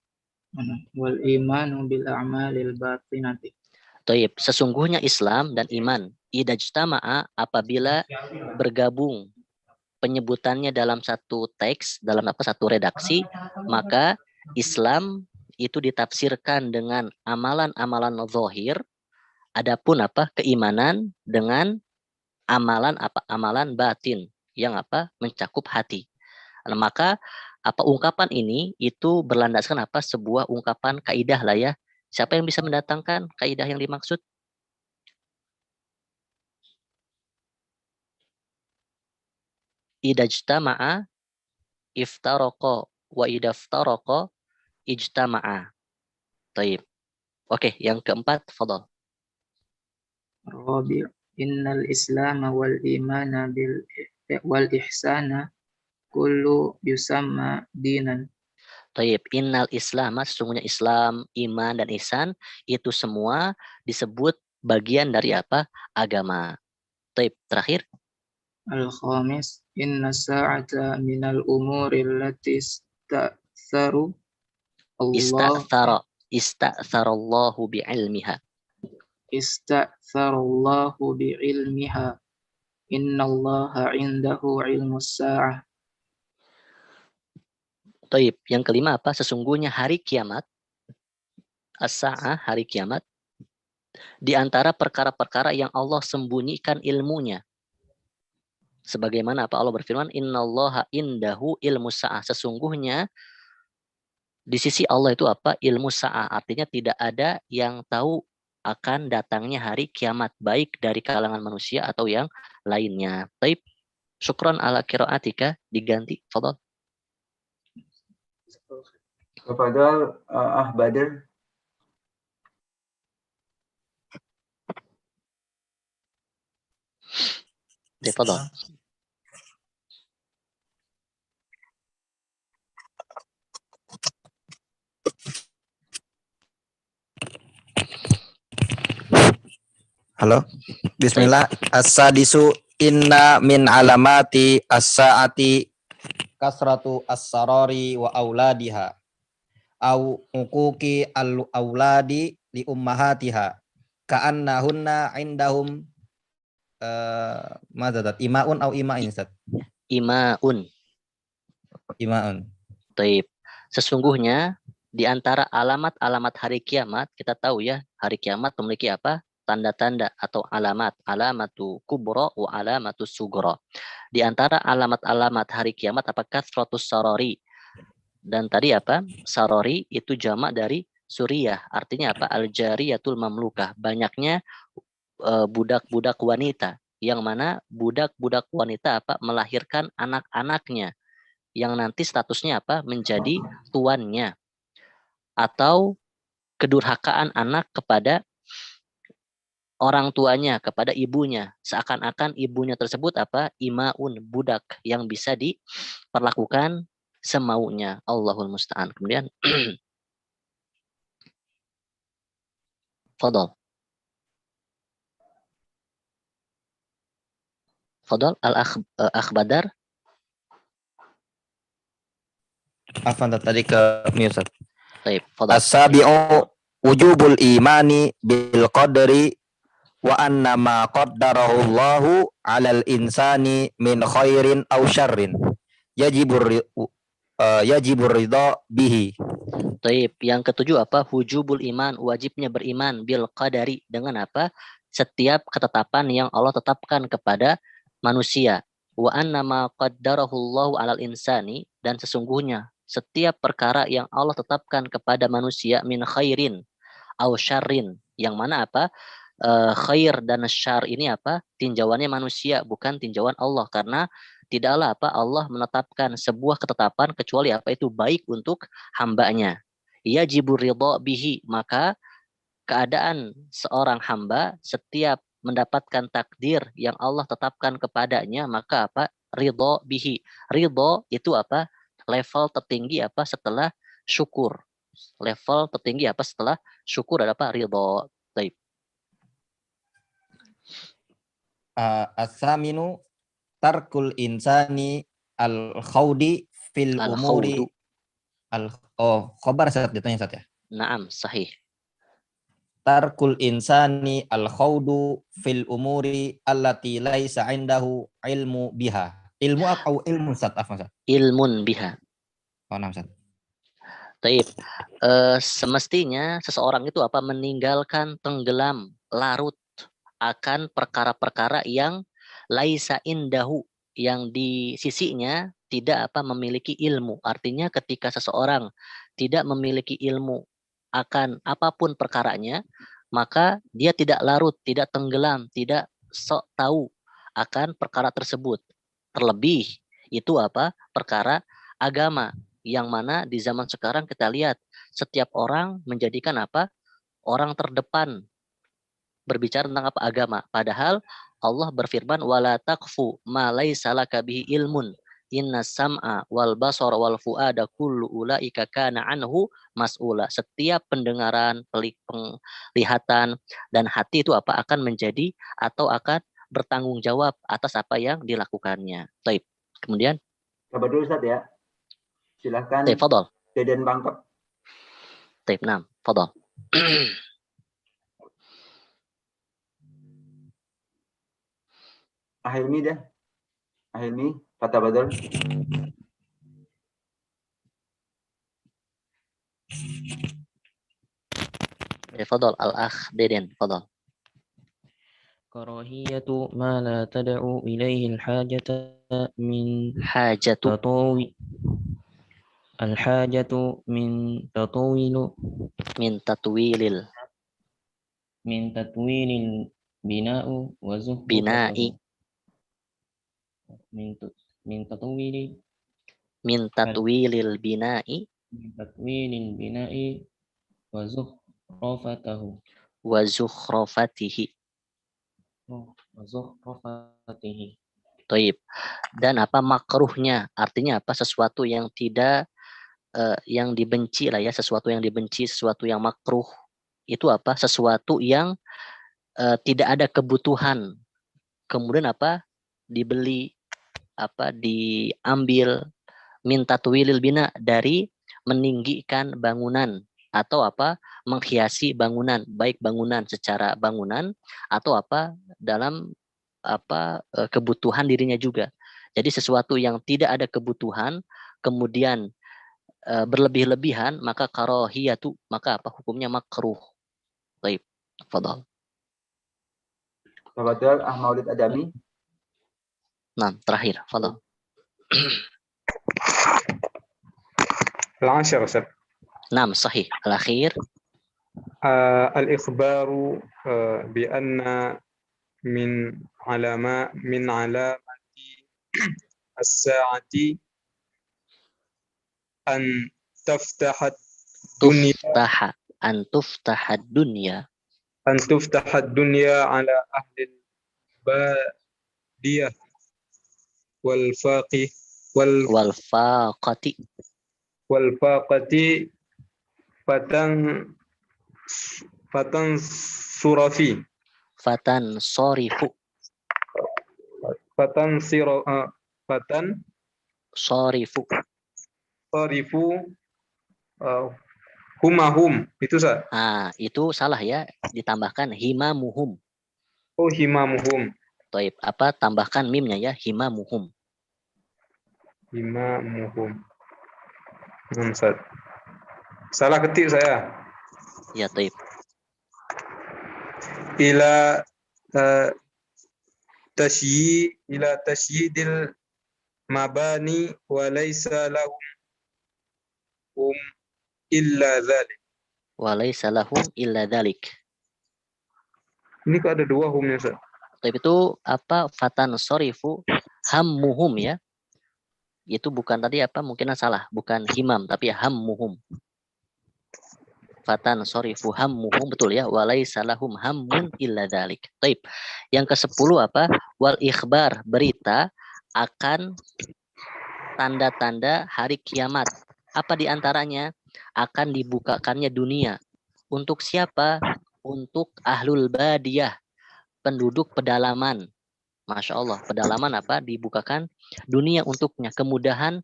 Taib. Sesungguhnya Islam dan iman idza jtama'a, apabila bergabung, penyebutannya dalam satu teks, dalam satu redaksi, maka Islam itu ditafsirkan dengan amalan-amalan zahir, adapun keimanan dengan amalan batin yang mencakup hati. Nah, maka ungkapan ini itu berlandaskan sebuah ungkapan kaidah lah ya. Siapa yang bisa mendatangkan kaidah yang dimaksud? Idajtama'a iftaraqa wa idaftaraqa ijtama'a. Taib. Oke, yang keempat, fadal. Rabi' innal islam wal imana wal ihsana kullu yusamma dinan. Taib. Innal islam, sesungguhnya Islam, iman dan ihsan itu semua disebut bagian dari agama. Taib. Terakhir. Al-khamis inna sa'ata minal umuri allati ista'tharallahu bi'ilmiha. Ista'tharallahu bi'ilmiha. innallaha indahu ilmus sa'ah. Taib. Yang kelima apa? Sesungguhnya hari kiamat, as-sa'ah, hari kiamat, di antara perkara-perkara yang Allah sembunyikan ilmunya. Sebagaimana apa Allah berfirman, innallaha indahu ilmus sa'ah. Sesungguhnya di sisi Allah itu apa? Ilmu sa'ah. Artinya tidak ada yang tahu akan datangnya hari kiamat, baik dari kalangan manusia atau yang lainnya. Taib. Syukran ala qiraatika, diganti. Fadal. Tafadhal Badr. Tafadhal. Halo. Bismillah. As-sadisu inna min alamati as-saati kasratu as-sarari wa auladiha au uquqi al-auladi li ummahatiha ka'annahunna indahum madadat imaun au ima'in Ustaz. Imaun. Imaun. Taib. Sesungguhnya di antara alamat-alamat hari kiamat, kita tahu ya, hari kiamat memiliki apa? Tanda-tanda atau alamat. Alamatu kubro wa alamatu sugro. Di antara alamat-alamat hari kiamat apakah kasratus sarari? Dan tadi apa? Sarari itu jamak dari suriyah. Artinya apa? Al-jariyatul mamlukah. Banyaknya budak-budak wanita. Yang mana budak-budak wanita apa? Melahirkan anak-anaknya. Yang nanti statusnya apa? Menjadi tuannya. Atau kedurhakaan anak kepada orang tuanya, kepada ibunya. Seakan-akan ibunya tersebut apa? Imaun, budak yang bisa diperlakukan semaunya. Allahul musta'an. Kemudian Fadal. Fadal al-akh Badar. Afan tadi ke Ustaz. Baik, fadal. As-sabi'u wujubul imani bil qadri wa anna ma qaddarahu Allahu 'alal insani min khairin aw syarrin yajibur ridha bihi. Taib. Yang ketujuh apa? Wujubul iman, wajibnya beriman bil qadari, dengan apa? Setiap ketetapan yang Allah tetapkan kepada manusia. Wa anna ma qaddarahu Allahu 'alal insani, dan sesungguhnya setiap perkara yang Allah tetapkan kepada manusia min khairin aw syarrin, yang mana apa? Khair dan syar ini apa? Tinjauannya manusia, bukan tinjauan Allah, karena tidaklah apa? Allah menetapkan sebuah ketetapan kecuali apa? Itu baik untuk hambanya. Yajibur ridha bihi, maka keadaan seorang hamba setiap mendapatkan takdir yang Allah tetapkan kepadanya, maka apa? Ridha bihi. Ridha itu apa? Level tertinggi apa? Setelah syukur. Level tertinggi apa? Setelah syukur ada apa? Ridha. Baik. As-saminu tarkul insani al-khawdi fil umuri khobar saat ditanya saat ya. Naam, sahih. Tarkul insani al-khawdu fil umuri allati laisa indahu ilmu biha. Ilmu atau ilmu Ustaz? Ilmun biha. Oh, nah, Ustaz. Taib. Semestinya seseorang itu apa? Meninggalkan, tenggelam, larut akan perkara-perkara yang laisa indahu, yang di sisinya tidak apa? Memiliki ilmu. Artinya ketika seseorang tidak memiliki ilmu akan apapun perkaranya, maka dia tidak larut, tidak tenggelam, tidak sok tahu akan perkara tersebut. Terlebih itu apa? Perkara agama, yang mana di zaman sekarang kita lihat setiap orang menjadikan apa? Orang terdepan berbicara tentang apa? Agama. Padahal Allah berfirman, wala taqfu ma laisa laka bihi ilmun. Inna sam'a wal basara wal fuada kullu ulaika kana anhu mas'ula. Setiap pendengaran, penglihatan dan hati itu apa? Akan menjadi atau akan bertanggung jawab atas apa yang dilakukannya. Baik. Kemudian coba dulu Ustaz ya. Silahkan. Taib, fadal. Deden Bangkep. Taib, naam, fadal. Ahilmi deh. Ahilmi, fatabadol. Fadol al-akh Deden, fadol. كراهية ما لا تدعو إليه الحاجة من Hajatu تطوي الحاجة من تطويل min tatwilil من تطويل البناء وزخرفته bina'i من تطويل min tatwilil bina'i من تطويل البناء وزخرفته wa zukhrafatihi. وزخرفته Taib. Dan apa makruhnya? Artinya apa? Sesuatu yang tidak yang dibenci lah ya, sesuatu yang dibenci, sesuatu yang makruh. Itu apa? Sesuatu yang tidak ada kebutuhan. Kemudian apa? Dibeli, apa? Diambil minta tuwilil bina dari meninggikan bangunan atau apa? Menghiasi bangunan, baik bangunan secara bangunan atau apa? Dalam apa kebutuhan dirinya juga. Jadi sesuatu yang tidak ada kebutuhan kemudian berlebih-lebihan maka karohiyatu, maka apa hukumnya makruh. Baik, fadhal. Tafadhol Ah Maulid Adami. Nah, terakhir, fadhal. العاشر أستاذ. Nam sahih. Al-akhir الإخبار بأن من علامات الساعة أن تفتح الدنيا an tuftaha dunya على أهل البادية والفاقة فتن sorifu. humahum itu sah. Itu salah ya, ditambahkan himamuhum. Oh, himamuhum. Taib, apa tambahkan mimnya ya, himamuhum. Ustaz. Salah ketik saya. Ya, taib. Ila tasyidil mabani wa laysa lahum illa dzalik. Walaysa lahum illa dzalik. Ini kok ada dua humnya, Ustaz? Tapi itu apa fatan sorifu hammuhum ya. Itu bukan tadi apa mungkin salah, bukan himam tapi hammuhum. Fatan sorifu hammuhum, betul ya, walaysa lahum hammun illa dzalik. Baik. Yang ke-10 apa? Wal ikhbar, berita akan tanda-tanda hari kiamat. Apa di antaranya? Akan dibukakannya dunia. Untuk siapa? Untuk ahlul badiyah, penduduk pedalaman. Masya Allah, pedalaman apa? Dibukakan dunia untuknya. Kemudahan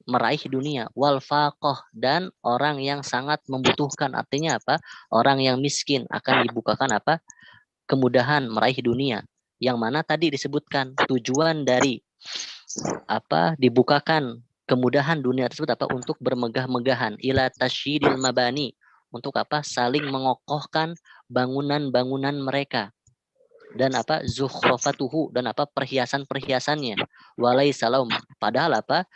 meraih dunia. Wal faqah, dan orang yang sangat membutuhkan. Artinya apa? Orang yang miskin akan dibukakan apa? Kemudahan meraih dunia. Yang mana tadi disebutkan tujuan dari apa? Dibukakan kemudahan dunia tersebut apa? Untuk bermegah-megahan. Ila tasyidil mabani. Untuk apa? Saling mengokohkan bangunan-bangunan mereka. Dan apa? Zukhrafatuhu, dan apa? Perhiasan-perhiasannya. Walaysalam, padahal apa?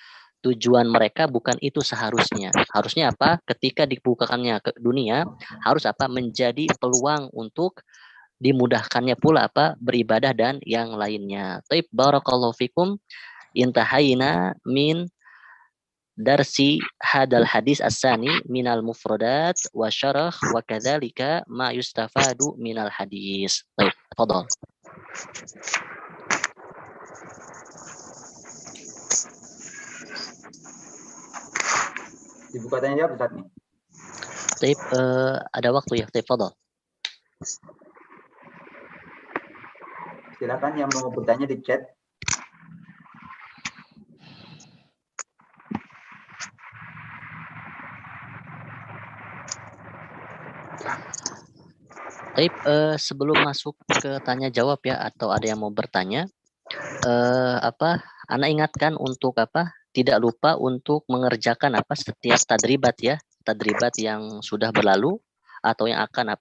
Tujuan mereka bukan itu seharusnya. Harusnya apa? Ketika dibukakannya ke dunia, harus apa? Menjadi peluang untuk dimudahkannya pula apa? Beribadah dan yang lainnya. Taib, barakallahu fikum. Intahayna min darsi hadal hadis as-sani minal mufradat wa syarah wa kadzalika ma yustafadu minal hadis. Baik, tafadhol. Dibuka tanya jawab Ustaz nih. Baik, ada waktu ya, tafadhol. Silakan yang mau bertanya di chat. Baik, sebelum masuk ke tanya jawab ya, atau ada yang mau bertanya, Ana ingatkan untuk tidak lupa untuk mengerjakan setiap tadribat ya, tadribat yang sudah berlalu atau yang akan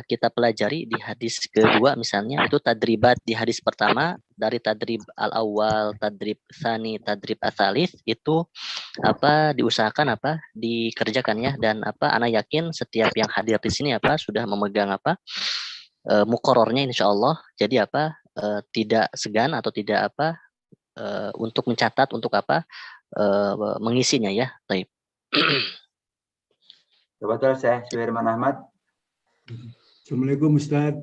kita pelajari di hadis kedua misalnya, itu tadribat di hadis pertama dari tadrib al-awwal, tadrib tsani, tadrib ats-tsalits itu diusahakan dikerjakan ya. Dan ana yakin setiap yang hadir di sini sudah memegang muqarrarnya insyaallah. Jadi tidak segan atau tidak untuk mencatat untuk mengisinya ya. Baik. Betul, saya Suherman Ahmad. Assalamualaikum Ustaz.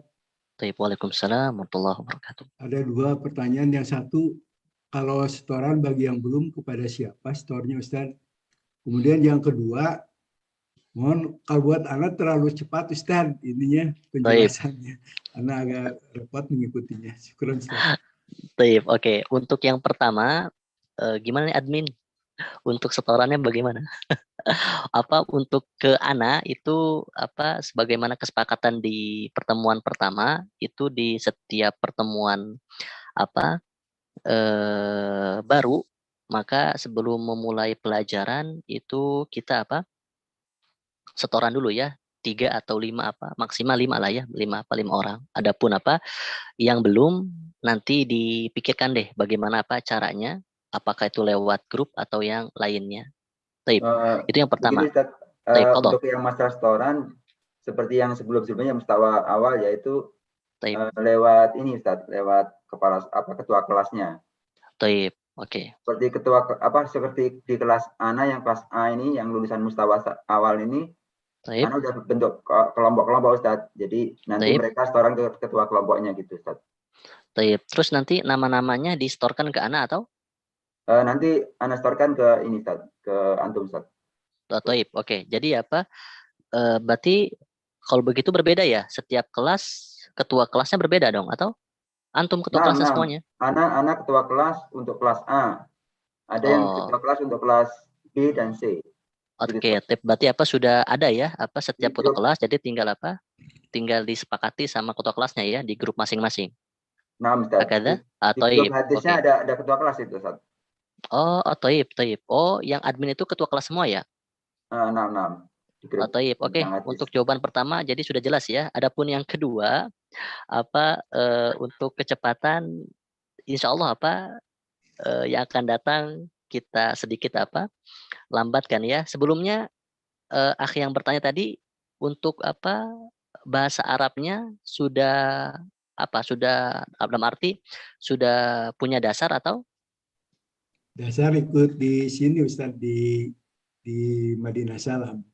Baik, waalaikumsalam warahmatullahi wabarakatuh. Ada dua pertanyaan. Yang satu, kalau setoran bagi yang belum kepada siapa setornya Ustaz? Kemudian yang kedua, mohon kalau buat anak terlalu cepat Ustaz ininya penjelasannya. Anak agak repot mengikutinya. Syukuran Ustaz. Baik, oke. Untuk yang pertama, gimana nih admin? Untuk setorannya bagaimana? Untuk ke Ana itu sebagaimana kesepakatan di pertemuan pertama itu di setiap pertemuan baru, maka sebelum memulai pelajaran itu kita setoran dulu ya, 3 atau 5 maksimal 5 lah ya, 5 orang. Adapun yang belum nanti dipikirkan deh bagaimana caranya, apakah itu lewat grup atau yang lainnya. Taib. Itu yang pertama. Ustaz, untuk yang masalah setoran seperti yang sebelumnya mustawa awal yaitu lewat ini Ustaz, lewat kepala ketua kelasnya. Taib. Oke. Seperti seperti di kelas Ana yang kelas A ini yang lulusan mustawa awal ini. Taib. Ana udah bentuk kelompok-kelompok Ustaz. Jadi nanti mereka setoran ke ketua kelompoknya gitu Ustaz. Taib. Terus nanti nama-namanya disetorkan ke Ana atau? Nanti Ana setorkan ke ini Ustaz, ke antum Ustaz. Taib. Oke. Jadi berarti kalau begitu berbeda ya, setiap kelas ketua kelasnya berbeda dong atau antum ketua kelasnya semuanya? Ana ketua kelas untuk kelas A. Ada yang ketua kelas untuk kelas B dan C. Oke, berarti sudah ada ya setiap ketua kelas, jadi tinggal disepakati sama ketua kelasnya ya di grup masing-masing. Nah, Ustaz. Di grup hadisnya ada ketua kelas itu Ustaz. Oh, taib. Oh, yang admin itu ketua kelas semua ya? Nah. Taib. Oke, untuk jawaban pertama jadi sudah jelas ya. Adapun yang kedua, untuk kecepatan, insya Allah yang akan datang kita sedikit lambatkan ya. Sebelumnya akhi yang bertanya tadi untuk bahasa Arabnya sudah dalam arti sudah punya dasar atau? Dasar ikut di sini Ustaz di Madinah Salam.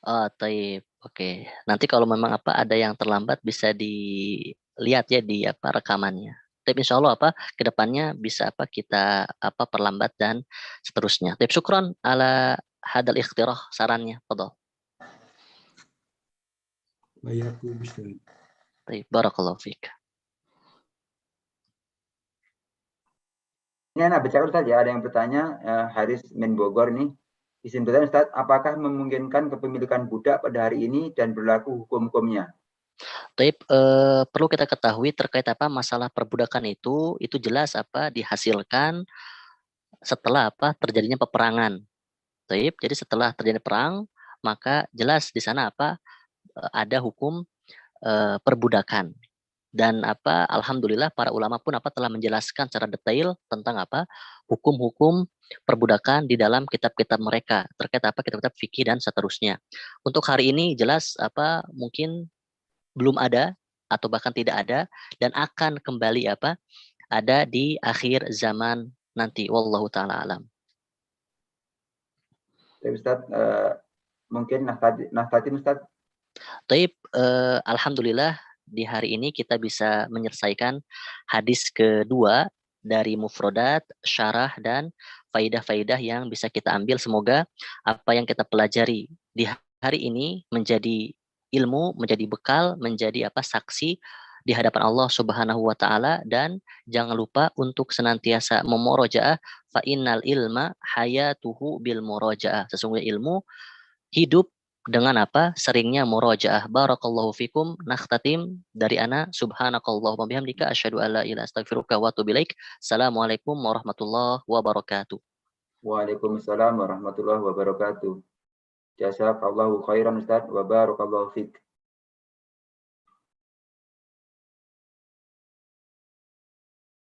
Oh, taib. Oke. Nanti kalau memang ada yang terlambat bisa dilihat ya di rekamannya. Tapi insya Allah kedepannya bisa kita perlambat dan seterusnya. Tapi syukron ala hadal ikhtirah sarannya. Fadhal. Bayakum Ustaz. Baik, barakallahu fiik. Ini anak bicara Ustaz ya, ada yang bertanya, Haris Min Bogor nih. Izin bertanya Ustaz, apakah memungkinkan kepemilikan budak pada hari ini dan berlaku hukum-hukumnya? Taib, perlu kita ketahui terkait masalah perbudakan itu jelas dihasilkan setelah terjadinya peperangan. Taib, jadi setelah terjadi perang maka jelas di sana ada hukum perbudakan. Dan alhamdulillah para ulama pun telah menjelaskan secara detail tentang hukum-hukum perbudakan di dalam kitab-kitab mereka terkait kitab-kitab fikih dan seterusnya. Untuk hari ini jelas mungkin belum ada atau bahkan tidak ada dan akan kembali ada di akhir zaman nanti. Wallahu taala alam. Ustaz, mungkin naftatin Ustaz. Taib, alhamdulillah di hari ini kita bisa menyelesaikan hadis kedua dari mufrodat, syarah, dan faidah-faidah yang bisa kita ambil. Semoga apa yang kita pelajari di hari ini menjadi ilmu, menjadi bekal, menjadi saksi di hadapan Allah Subhanahu wa taala. Dan jangan lupa untuk senantiasa memurajaah, fa innal ilma hayatuhu bil murajaah. Sesungguhnya ilmu hidup Dengan apa? Seringnya murojaah. Barakallahu fikum. Nakhtatim dari ana. Subhanakallahumma bihamdika. Asyhadu an la ilaha illa anta astaghfiruka wa atubu ilaik. Assalamualaikum warahmatullahi wabarakatuh. Waalaikumsalam warahmatullahi wabarakatuh. Jazakallahu khairan Ustaz wa barakallahu fik.